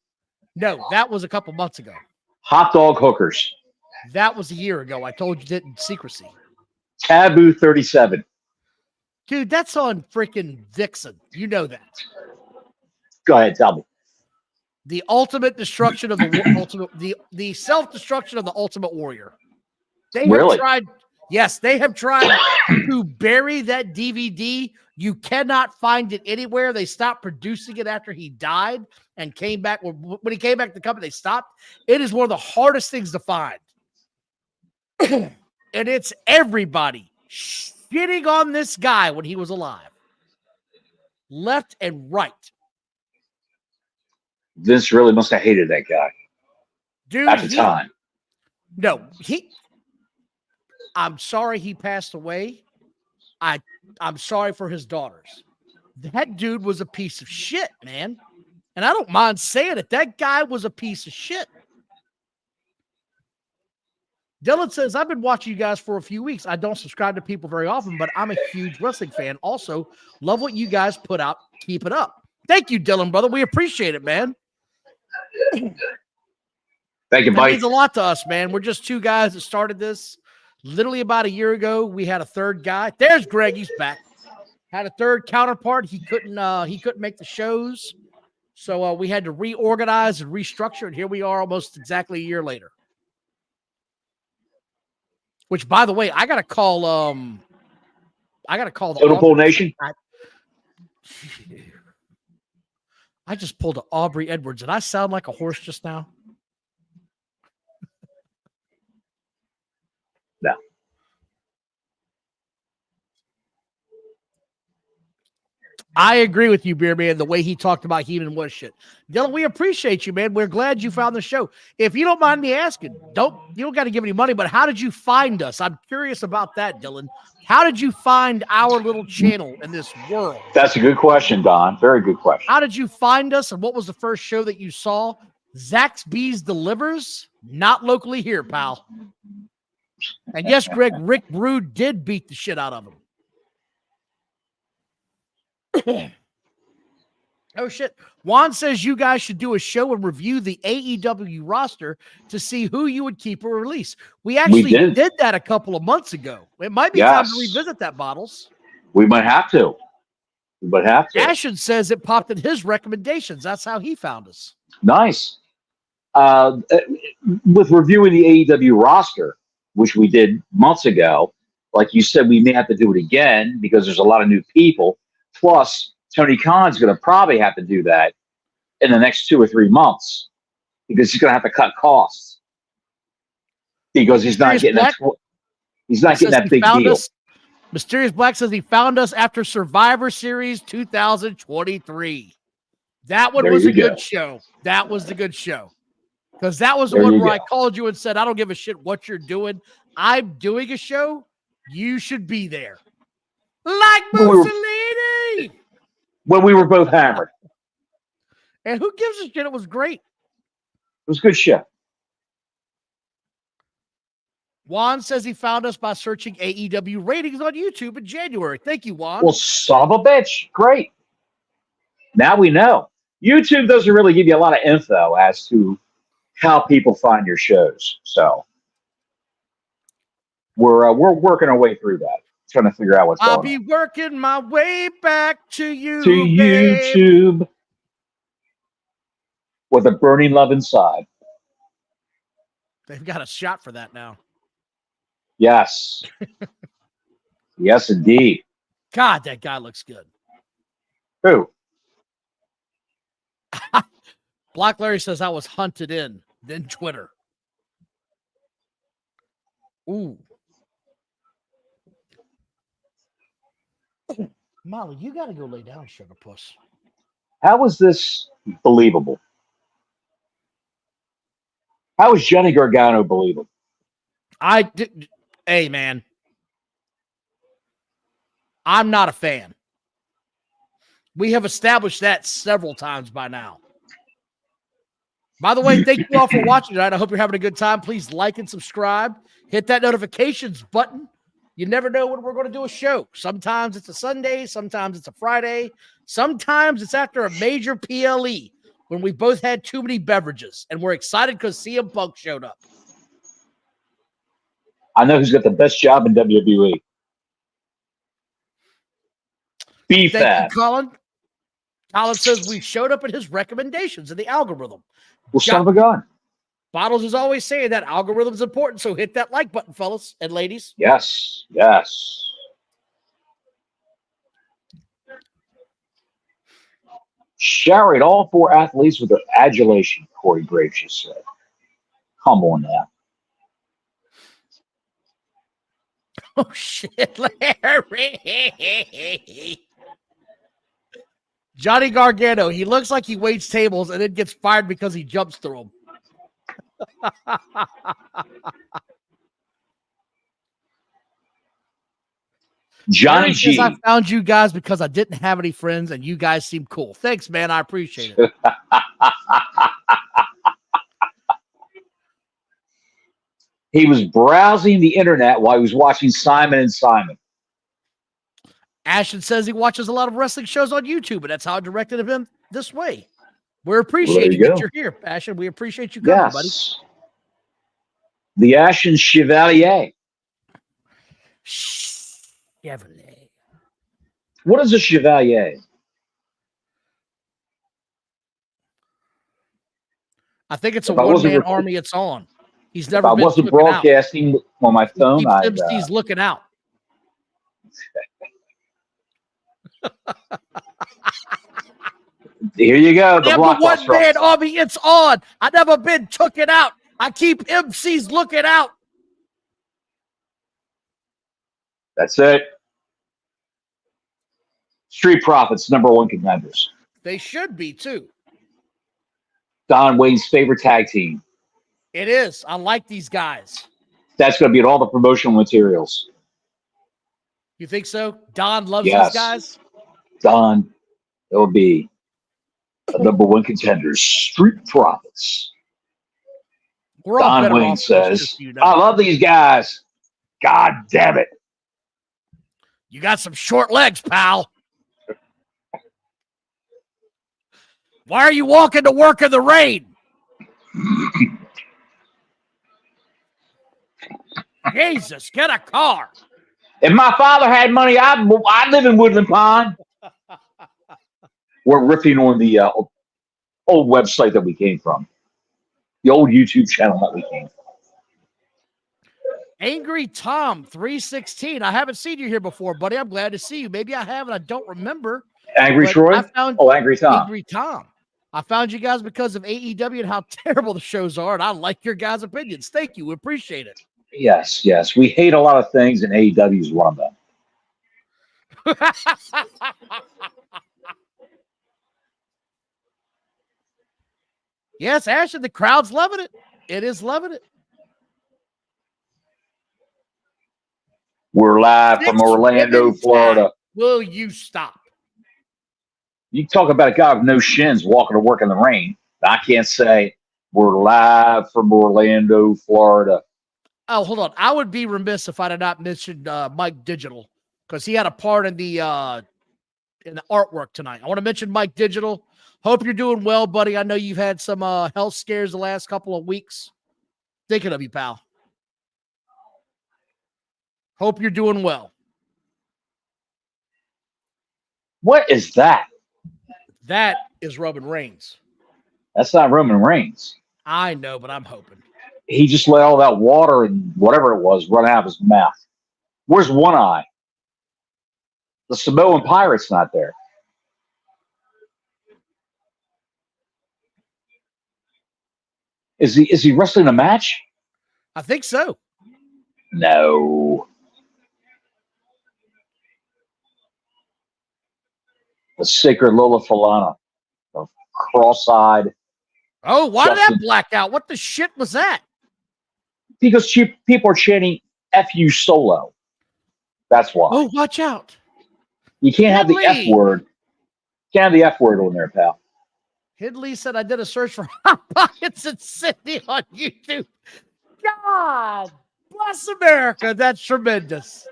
No, that was a couple months ago. Hot dog hookers. That was a year ago. I told you that in secrecy. Taboo 37. Dude, that's on freaking Vixen. You know that. Go ahead, tell me. The ultimate destruction of the self-destruction of the Ultimate Warrior. They have tried. Yes, they have tried to bury that DVD. You cannot find it anywhere. They stopped producing it after he died and came back. When he came back to the company, they stopped. It is one of the hardest things to find. And it's everybody shitting on this guy when he was alive. Left and right. Vince really must have hated that guy. Dude, at the time. No, I'm sorry he passed away. I'm sorry for his daughters. That dude was a piece of shit, man. And I don't mind saying it. That guy was a piece of shit. Dylan says, I've been watching you guys for a few weeks. I don't subscribe to people very often, but I'm a huge wrestling fan. Also, love what you guys put out. Keep it up. Thank you, Dylan, brother. We appreciate it, man. Thank you, Mike. It means a lot to us, man. We're just two guys that started this. Literally about a year ago, we had a third guy. There's Greg. He's back. Had a third counterpart. He couldn't make the shows. So we had to reorganize and restructure. And here we are almost exactly a year later. Which, by the way, I got to call the Total Pool Nation. I just pulled an Aubrey Edwards. Did I sound like a horse just now? No. I agree with you, Beer Man, the way he talked about Heenan was shit. Dylan, we appreciate you, man. We're glad you found the show. If you don't mind me asking, you don't got to give any money, but how did you find us? I'm curious about that, Dylan. How did you find our little channel in this world? That's a good question, Don. Very good question. How did you find us, and what was the first show that you saw? Zaxby's Delivers, not locally here, pal. And yes, Greg, Rick Rude did beat the shit out of him. Oh, shit. Juan says you guys should do a show and review the AEW roster to see who you would keep or release. We actually did that a couple of months ago. It might be time to revisit that, Bottles. We might have to. But have to. Ashton says it popped in his recommendations. That's how he found us. Nice. With reviewing the AEW roster, which we did months ago, like you said, we may have to do it again because there's a lot of new people. Plus, Tony Khan's going to probably have to do that in the next 2 or 3 months because he's going to have to cut costs because he's not getting that big deal. Mysterious Black says he found us after Survivor Series 2023. That one was a good show. That was the good show. Because that was the one where I called you and said, I don't give a shit what you're doing. I'm doing a show. You should be there. Like Mussolini. When we were both hammered. And who gives a shit? It was great. It was a good show. Juan says he found us by searching AEW ratings on YouTube in January. Thank you, Juan. Well, son of a bitch. Great. Now we know. YouTube doesn't really give you a lot of info as to how people find your shows. So we're working our way through that, trying to figure out what's going on. I'll be working my way back to you, to YouTube with a burning love inside. They've got a shot for that now. Yes. Yes, indeed. God, that guy looks good. Who? Black Larry says I was hunted in, then Twitter. Ooh. Molly, you got to go lay down, sugar puss. How is this believable? How is Johnny Gargano believable? Hey, man. I'm not a fan. We have established that several times by now. By the way, thank you all for watching tonight. I hope you're having a good time. Please like and subscribe. Hit that notifications button. You never know when we're going to do a show. Sometimes it's a Sunday. Sometimes it's a Friday. Sometimes it's after a major PLE when we both had too many beverages. And we're excited because CM Punk showed up. I know who's got the best job in WWE. Thank you, Colin. Colin says we showed up in his recommendations in the algorithm. Well, son of a gun. Bottles is always saying that algorithm is important, so hit that like button, fellas and ladies. Yes, yes. Showered all 4 athletes with their adulation, Corey Graves just said. Come on now. Oh, shit, Larry. Johnny Gargano, he looks like he waits tables and then gets fired because he jumps through them. Johnny G. Says, I found you guys because I didn't have any friends and you guys seem cool. Thanks, man. I appreciate it. He was browsing the internet while he was watching Simon and Simon. Ashton says he watches a lot of wrestling shows on YouTube, and that's how I directed him this way. We're appreciating that you're here, Ashton. We appreciate you coming, buddy. The Ashton Chevalier. Chevalier. What is a Chevalier? I think it's a one-man army it's on. He's never been. I wasn't broadcasting on my phone. He's looking out. Here you go. The one-man army, it's on. I never been took it out. I keep MCs looking out. That's it. Street Profits, #1 contenders. They should be, too. Don Wayne's favorite tag team. It is. I like these guys. That's going to be in all the promotional materials. You think so? Don loves these guys? Don, it will be a #1 contenders. Street Profits. Don Wayne says, I love these guys. God damn it. You got some short legs, pal. Why are you walking to work in the rain? Jesus, get a car. If my father had money, I'd live in Woodland Pond. We're riffing on the old website that we came from, the old YouTube channel that we came from. Angry Tom 316. I haven't seen you here before, buddy. I'm glad to see you. Maybe I have and I don't remember. Angry Troy? Angry Tom. Angry Tom. I found you guys because of AEW and how terrible the shows are, and I like your guys' opinions. Thank you. We appreciate it. Yes, yes. We hate a lot of things, and AEW is one of them. Yes, Ashton, the crowd's loving it. It is loving it. We're live from Orlando, Florida. Will you stop? You talk about a guy with no shins walking to work in the rain. I can't say we're live from Orlando, Florida. Oh, hold on. I would be remiss if I did not mention Mike Digital, because he had a part in the artwork tonight. I want to mention Mike Digital. Hope you're doing well, buddy. I know you've had some health scares the last couple of weeks. Thinking of you, pal. Hope you're doing well. What is that? That is Roman Reigns. That's not Roman Reigns. I know, but I'm hoping. He just let all that water and whatever it was run out of his mouth. Where's one eye? The Samoan Pirate's not there. Is he wrestling a match? I think so. No. The sacred Lola Falana. The cross-eyed. Oh, why did that black out? What the shit was that? Because people are chanting F you solo. That's why. Oh, watch out. You can't have the F word. Can't have the F word on there, pal. Hidley said I did a search for Hot Pockets and Sydney on YouTube. God bless America. That's tremendous.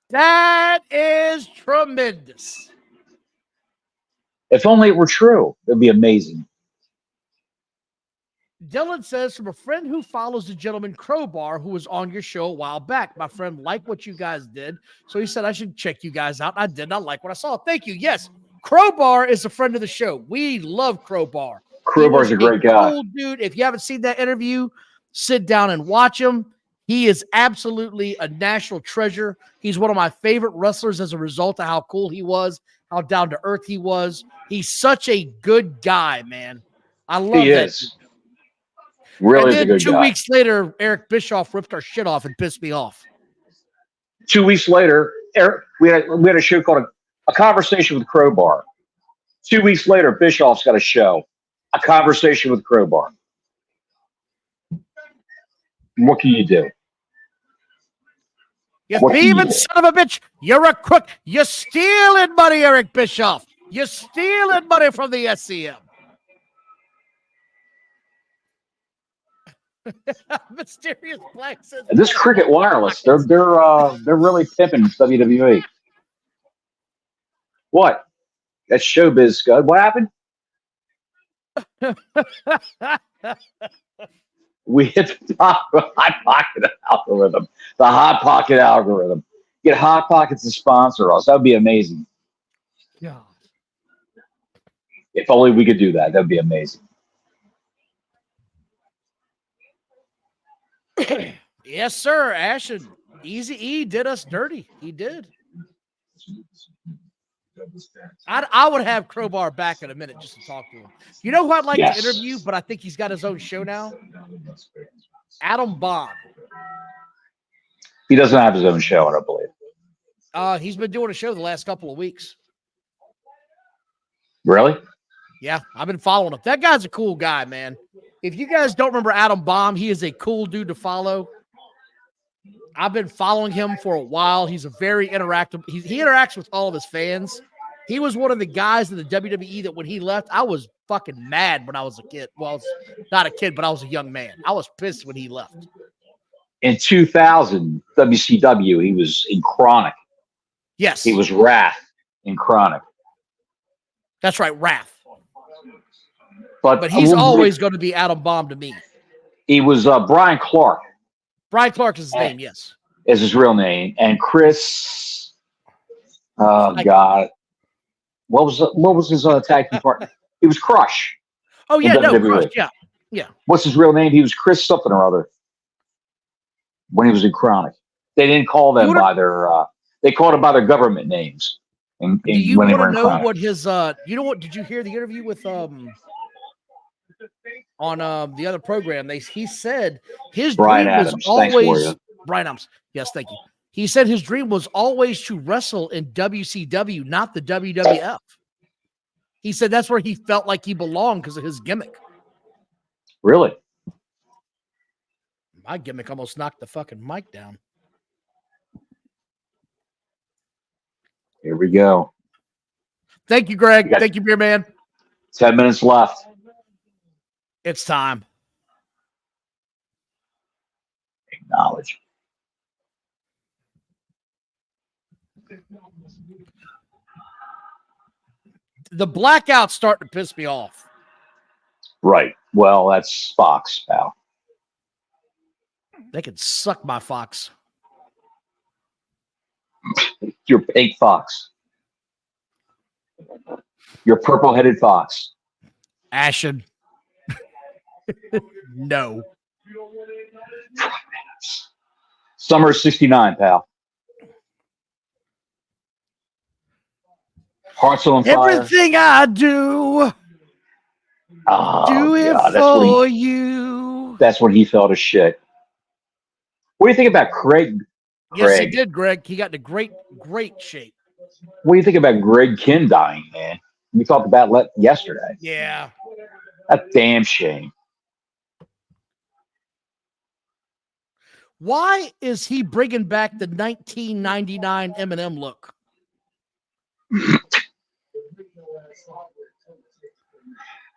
That is tremendous. If only it were true. It'd be amazing. Dylan says, from a friend who follows the gentleman Crowbar who was on your show a while back. My friend liked what you guys did, so he said I should check you guys out. I did not like what I saw. Thank you. Yes, Crowbar is a friend of the show. We love Crowbar. Crowbar's a great guy. Cool dude. If you haven't seen that interview, sit down and watch him. He is absolutely a national treasure. He's one of my favorite wrestlers as a result of how cool he was, how down to earth he was. He's such a good guy, man. I love he that. Is. Really is a good guy. 2 weeks later, Eric Bischoff ripped our shit off and pissed me off. 2 weeks later, Eric, we had a show called a Conversation with Crowbar. 2 weeks later, Bischoff's got a show, A Conversation with Crowbar. What can you do? You thieving son of a bitch. You're a crook. You're stealing money, Eric Bischoff. You're stealing money from the SCM. Mysterious Black says this Cricket Wireless, they're really pimping WWE. What? That's showbiz, Scud. What happened? We hit the top of the Hot Pocket algorithm. The Hot Pocket algorithm. Get Hot Pockets to sponsor us. That would be amazing. Yeah. If only we could do that. That would be amazing. Yes, sir. Ashton, Easy E did us dirty. He did. I would have Crowbar back in a minute just to talk to him. You know who I'd like to interview, but I think he's got his own show now? Adam Bomb. He doesn't have his own show, I don't believe. He's been doing a show the last couple of weeks. Really? Yeah, I've been following him. That guy's a cool guy, man. If you guys don't remember Adam Bomb, he is a cool dude to follow. I've been following him for a while. He's a very interactive. He interacts with all of his fans. He was one of the guys in the WWE that when he left, I was fucking mad when I was a kid. Well, I was not a kid, but I was a young man. I was pissed when he left. In 2000, WCW, he was in Chronic. Yes. He was Wrath in Chronic. That's right, Wrath. But he's always going to be Adam Bomb to me. He was Brian Clark. Brian Clark is his name, yes. Is his real name. And Chris, oh, God. What was his tag team partner? He was Crush. Oh yeah, in no, WWE. Crush, yeah, yeah. What's his real name? He was Chris something or other when he was in Chronic. They didn't call them by their. They called them by their government names. Do you when they want were to in know Chronic. what his? You know what? Did you hear the interview with on the other program? He said his Brian dream was Adams. always Thanks, Warrior. Brian Adams. Yes, thank you. He said his dream was always to wrestle in WCW, not the WWF. He said that's where he felt like he belonged because of his gimmick. Really? My gimmick almost knocked the fucking mic down. Here we go. Thank you, Greg. Thank you, Beer Man. 10 minutes left. It's time. Acknowledge. The blackout's starting to piss me off. Right. Well, that's Fox, pal. They can suck my Fox. Your pink fox. Your purple-headed fox. Ashen. No. Summer 69, pal. Hearts on fire. Everything I do, do it for you. That's when he felt a shit. What do you think about Craig? Yes, he did, Greg. He got into great shape. What do you think about Greg Kinn dying, man? We talked about that yesterday. Yeah. A damn shame. Why is he bringing back the 1999 Eminem look?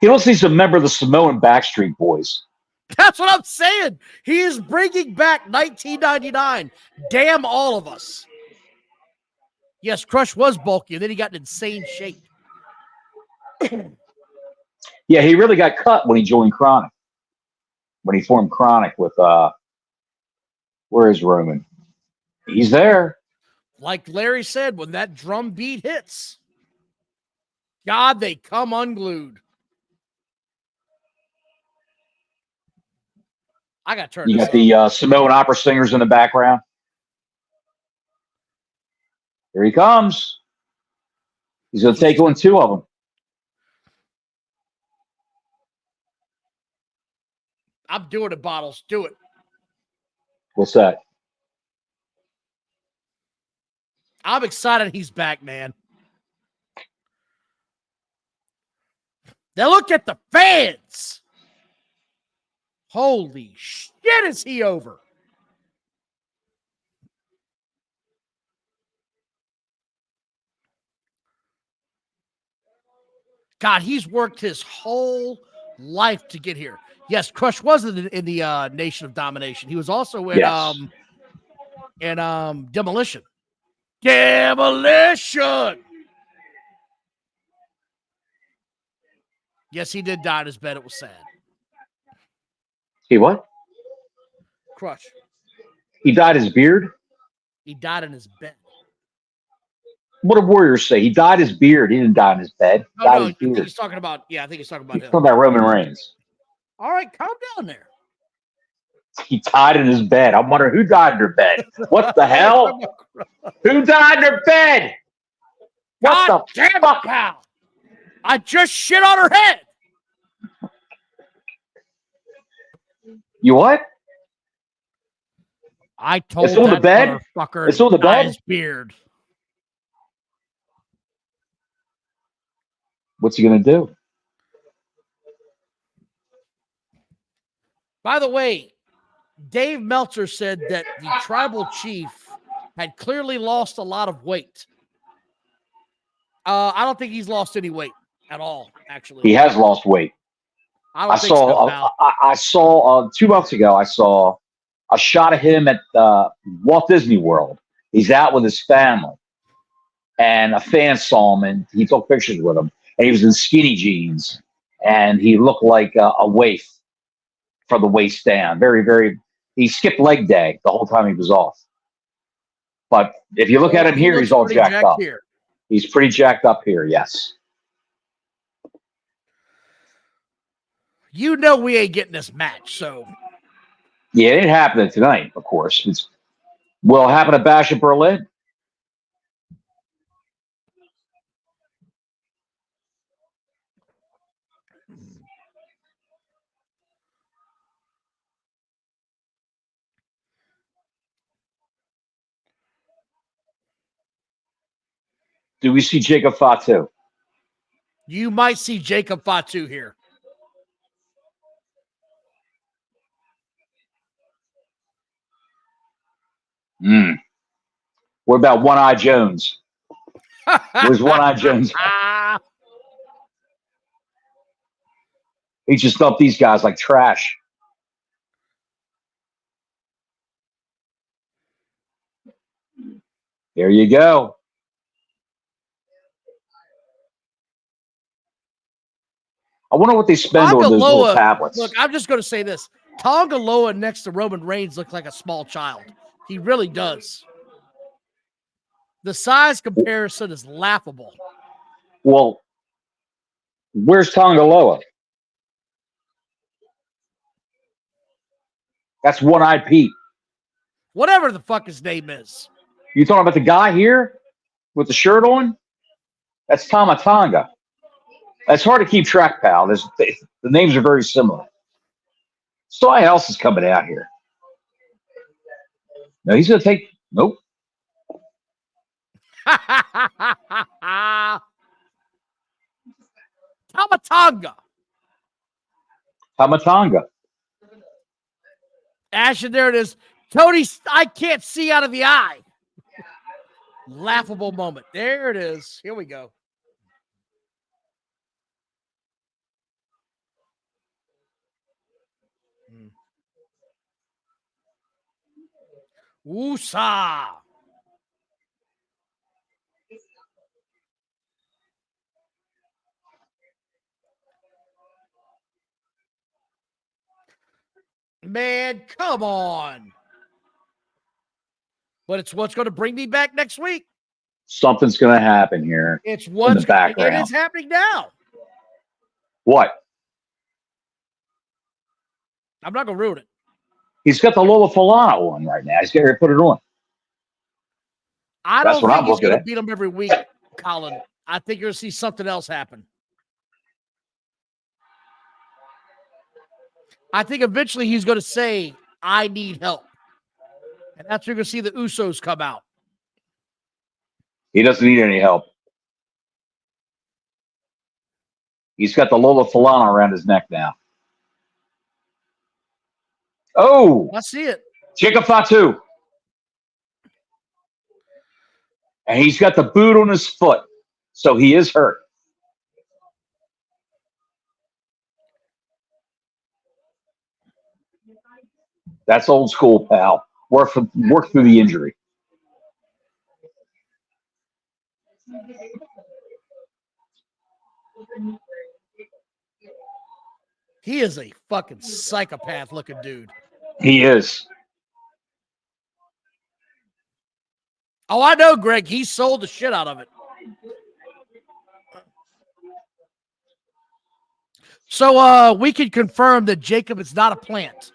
He looks like he's a member of the Samoan Backstreet Boys. That's what I'm saying. He is bringing back 1999. Damn all of us. Yes, Crush was bulky, and then he got in insane shape. Yeah, he really got cut when he joined Chronic. When he formed Chronic with, where is Roman? He's there. Like Larry said, when that drum beat hits, God, they come unglued. I got turned. You got the Samoan opera singers in the background. Here he comes. He's going to take on two of them. I'm doing it, Bottles. Do it. What's that? I'm excited he's back, man. Now look at the fans. Holy shit, is he over? God, he's worked his whole life to get here. Yes, Crush was in the Nation of Domination. He was also in Demolition. Demolition. Yes, he did die in his bed. It was sad. He what? Crush. He dyed his beard? He died in his bed. What do Warriors say? He dyed his beard. He didn't die in his bed. Oh, no, I think he's talking about, I think he's talking about him. He's talking about Roman Reigns. All right, calm down there. He died in his bed. I'm wondering who died in their bed. What the hell? Who died in their bed? What God the damn fuck? it, pal. I just shit on her head. You what? I told it's on the bed. It's on the bed. His beard. What's he gonna do? By the way, Dave Meltzer said that the tribal chief had clearly lost a lot of weight. I don't think he's lost any weight at all. Actually, he has lost weight. I saw 2 months ago. I saw a shot of him at Walt Disney World. He's out with his family, and a fan saw him, and he took pictures with him. And he was in skinny jeans, and he looked like a waif from the waist down. Very, very. He skipped leg day the whole time he was off. But if you look at him here, he's all jacked up. Here. He's pretty jacked up here, yes. You know we ain't getting this match, so. Yeah, it ain't happening tonight, of course. Will it happen at Bash at Berlin? Do we see Jacob Fatu? You might see Jacob Fatu here. What about One Eye Jones? Where's One Eye Jones? He just dumped these guys like trash. There you go. I wonder what they spend on those little tablets. Look, I'm just going to say this. Tongaloa next to Roman Reigns looks like a small child. He really does. The size comparison is laughable. Well, where's Tongaloa? That's One-Eyed Pete. Whatever the fuck his name is. You talking about the guy here with the shirt on? That's Tama Tonga. It's hard to keep track, pal. The names are very similar. Somebody else is coming out here. No, he's going to take... Nope. Tamatonga. Tamatonga. Ashton, there it is. Tony, I can't see out of the eye. Laughable moment. There it is. Here we go. Woosah. Man, come on. But it's what's going to bring me back next week. Something's going to happen here. It's what's in the background. It is happening now. What? I'm not going to ruin it. He's got the Lola Falana on right now. He's got to put it on. I don't think he's going to beat him every week, Colin. I think you're going to see something else happen. I think eventually he's going to say, I need help. And that's where you're going to see the Usos come out. He doesn't need any help. He's got the Lola Falana around his neck now. Oh! I see it. Jacob Fatu. And he's got the boot on his foot. So he is hurt. That's old school, pal. Work through the injury. He is a fucking psychopath looking dude. He is. Oh, I know, Greg. He sold the shit out of it. So we can confirm that Jacob is not a plant.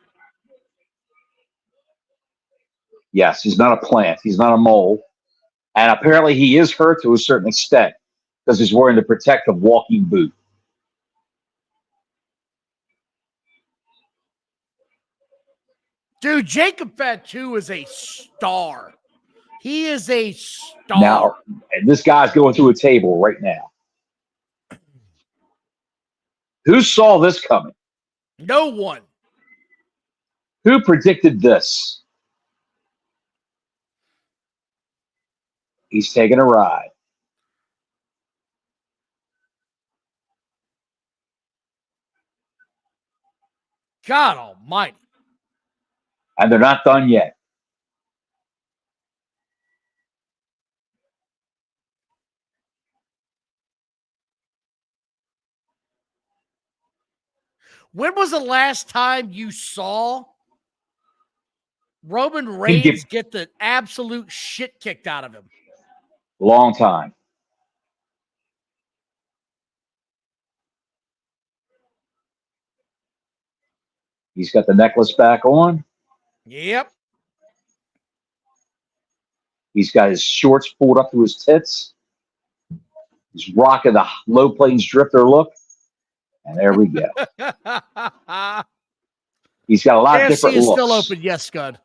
Yes, he's not a plant. He's not a mole. And apparently he is hurt to a certain extent because he's wearing the protective walking boot. Dude, Jacob Fatu is a star. He is a star. Now, and this guy's going through a table right now. Who saw this coming? No one. Who predicted this? He's taking a ride. God almighty. And they're not done yet. When was the last time you saw Roman Reigns get the absolute shit kicked out of him? Long time. He's got the necklace back on. Yep. He's got his shorts pulled up to his tits. He's rocking the low plains drifter look. And there we go. He's got a lot of different is looks. still open. Yes, Scud.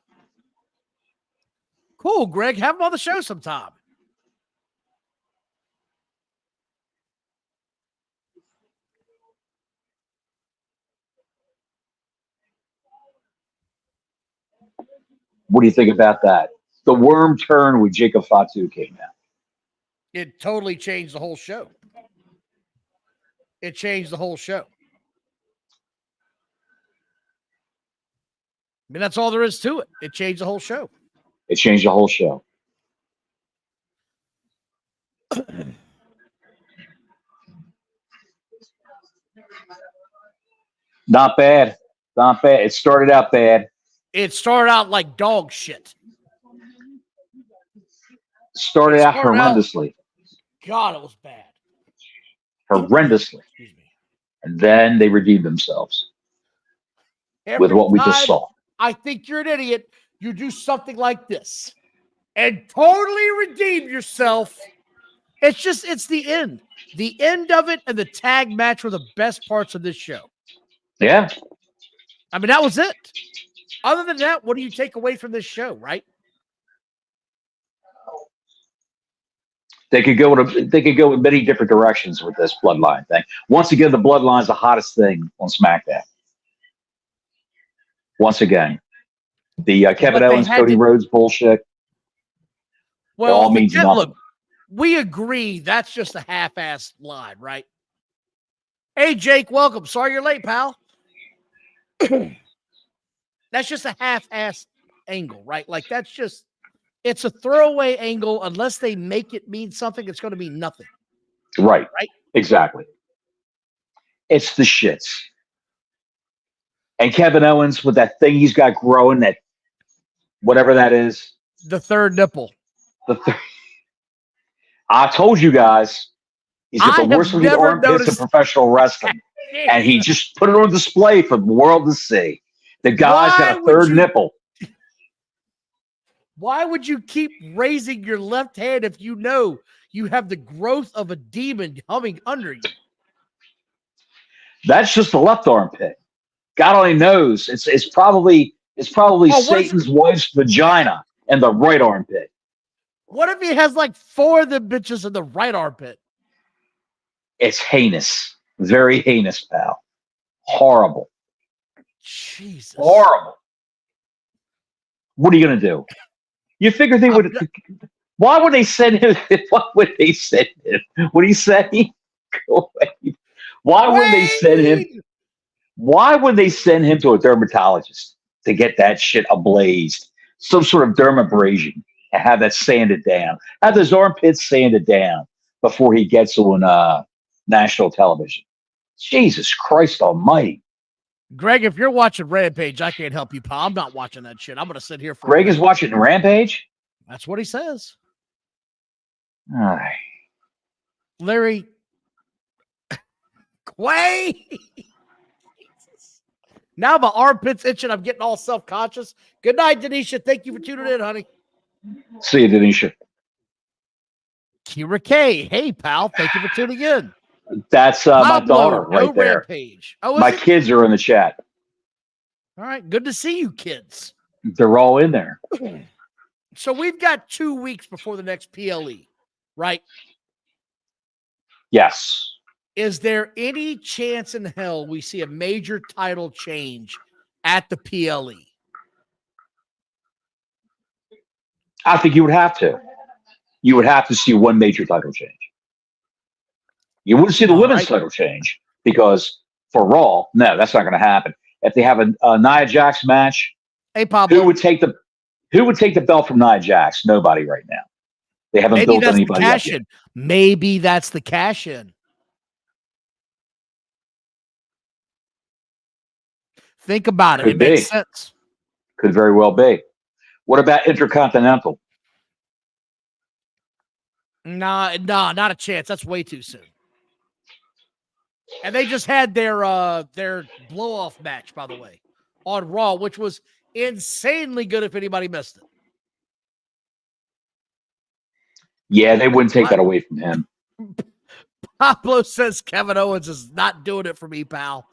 Cool, Greg. Have him on the show sometime. What do you think about that? The worm turn with Jacob Fatu came out. It totally changed the whole show. It changed the whole show. I mean, that's all there is to it. It changed the whole show. It changed the whole show. Not bad. Not bad. It started out bad. It started out like dog shit. Started out horrendously. God, it was bad. Horrendously. Excuse me. And then they redeemed themselves with what we just saw. I think you're an idiot. You do something like this and totally redeem yourself. It's the end. The end of it and the tag match were the best parts of this show. Yeah. I mean, that was it. Other than that, what do you take away from this show, right? They could go in many different directions with this Bloodline thing. Once again, the Bloodline is the hottest thing on SmackDown. Once again, the Kevin Owens, Cody Rhodes bullshit. Well, all means nothing. Look, we agree that's just a half-assed line, right? Hey, Jake, welcome. Sorry you're late, pal. That's just a half-assed angle, right? Like it's a throwaway angle. Unless they make it mean something, it's going to mean nothing. Right. Right. Exactly. It's the shits. And Kevin Owens with that thing he's got growing, that whatever that is. The third nipple. I told you guys, he's got the worst looking armpits in professional wrestling. And he just put it on display for the world to see. The guy's got a third nipple. Why would you keep raising your left hand if you know you have the growth of a demon humming under you? That's just the left armpit. God only knows. It's probably Satan's wife's vagina and the right armpit. What if he has like 4 of the bitches in the right armpit? It's heinous. Very heinous, pal. Horrible. Jesus. Horrible. What are you going to do? You figure they would. Why would they send him? What would they send him? What do you say? Why would they send him? Why would they send him to a dermatologist to get that shit ablazed? Some sort of dermabrasion and have that sanded down. Have those armpits sanded down before he gets on national television. Jesus Christ Almighty. Greg, if you're watching Rampage, I can't help you, pal. I'm not watching that shit. I'm going to sit here for Greg is watching Rampage? That's what he says. All right. Larry. Quay. Now my armpit's itching. I'm getting all self-conscious. Good night, Denisha. Thank you for tuning in, honey. See you, Denisha. Kira K. Hey, pal. Thank you for tuning in. That's my daughter right there. Rampage. Oh, my kids are in the chat. All right. Good to see you, kids. They're all in there. So we've got 2 weeks before the next PLE, right? Yes. Is there any chance in hell we see a major title change at the PLE? I think you would have to. You would have to see one major title change. You wouldn't see the women's title change because for Raw, no, that's not going to happen. If they have a Nia Jax match, hey Pablo, who would take the belt from Nia Jax? Nobody right now. They haven't built anybody up yet. Maybe that's the cash in. Think about it. It makes sense. Could very well be. What about Intercontinental? Nah, not a chance. That's way too soon. And they just had their blow-off match, by the way. on Raw, which was insanely good if anybody missed it. Yeah, they wouldn't take that away from him. Pablo says Kevin Owens is not doing it for me, pal.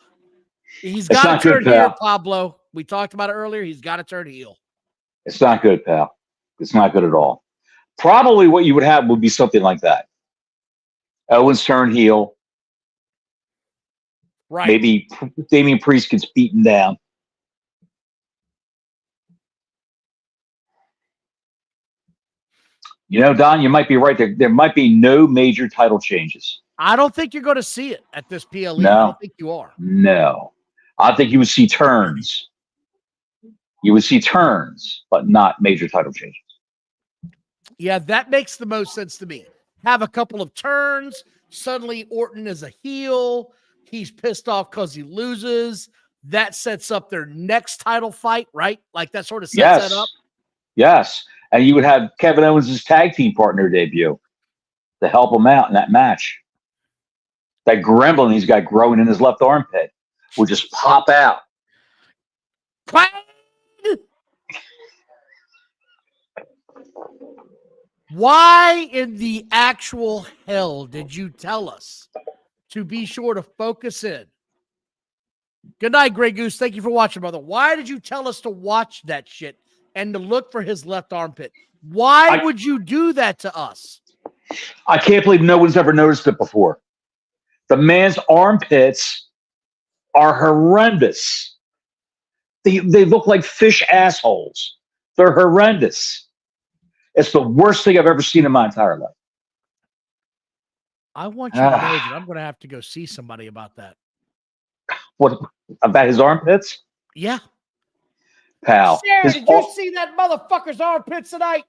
He's It's got not to turn good, pal. heel, Pablo. We talked about it earlier. He's got to turn heel. It's not good, pal. It's not good at all. Probably what you would have would be something like that. Owens turn heel. Right. Maybe Damian Priest gets beaten down. You know, Don, you might be right. There might be no major title changes. I don't think you're going to see it at this PLE. No. I don't think you are. No. I think you would see turns. You would see turns, but not major title changes. Yeah, that makes the most sense to me. Have a couple of turns. Suddenly Orton is a heel. He's pissed off because he loses. That sets up their next title fight, right? Like that sort of sets that up. Yes. And you would have Kevin Owens' tag team partner debut to help him out in that match. That gremlin he's got growing in his left armpit would just pop out. Why in the actual hell did you tell us to be sure to focus in? Good night, Grey Goose. Thank you for watching, brother. Why did you tell us to watch that shit and to look for his left armpit? Why would you do that to us? I can't believe no one's ever noticed it before. The man's armpits are horrendous. They look like fish assholes. They're horrendous. It's the worst thing I've ever seen in my entire life. I want you to know that I'm going to have to go see somebody about that. What about his armpits? Yeah. Pal. Sarah, did you see that motherfucker's armpits tonight?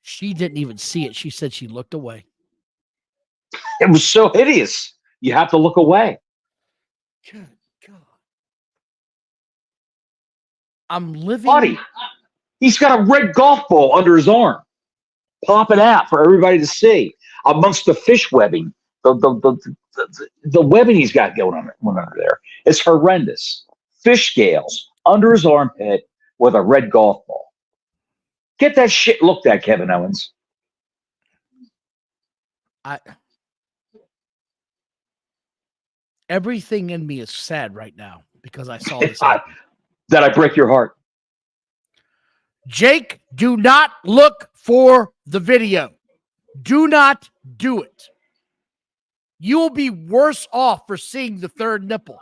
She didn't even see it. She said she looked away. It was so hideous. You have to look away. Good God. I'm living. Buddy, he's got a red golf ball under his arm, popping out for everybody to see amongst the fish webbing. The webbing he's got going on under there is horrendous. Fish scales under his armpit with a red golf ball. Get that shit looked at, Kevin Owens. Everything in me is sad right now because I saw this. Did I break your heart? Jake, do not look for the video. Do not do it. You will be worse off for seeing the third nipple.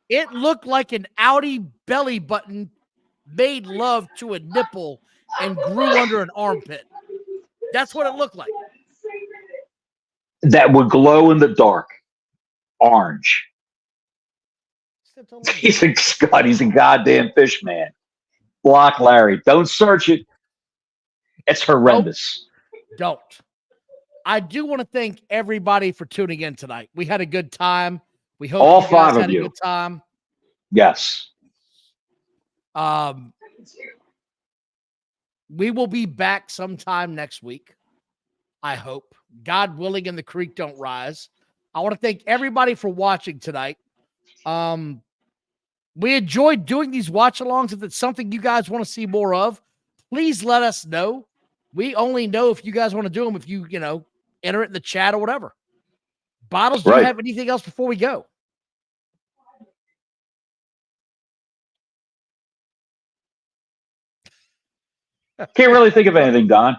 It looked like an Audi belly button made love to a nipple and grew under an armpit. That's what it looked like. That would glow in the dark. Orange. He's a goddamn fish man. Block Larry. Don't search it. It's horrendous. Don't. I do want to thank everybody for tuning in tonight. We had a good time. We hope all you guys five had of a you. good time. Yes. We will be back sometime next week. I hope. God willing and the creek don't rise. I want to thank everybody for watching tonight. We enjoyed doing these watch-alongs. If it's something you guys want to see more of, please let us know. We only know if you guys want to do them if you, enter it in the chat or whatever. Bottles, do you have anything else before we go? Can't really think of anything, Don.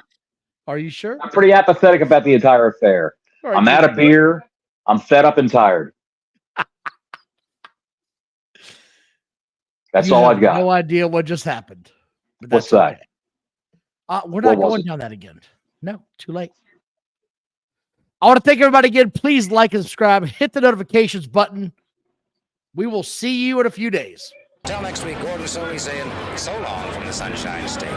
Are you sure? I'm pretty apathetic about the entire affair. I'm out of beer. I'm fed up and tired. That's all I've got. No idea what just happened. What's that? Okay. We're not going down that again. No, too late. I want to thank everybody again. Please like and subscribe. Hit the notifications button. We will see you in a few days. Till next week, Gordon Soley saying so long from the Sunshine State.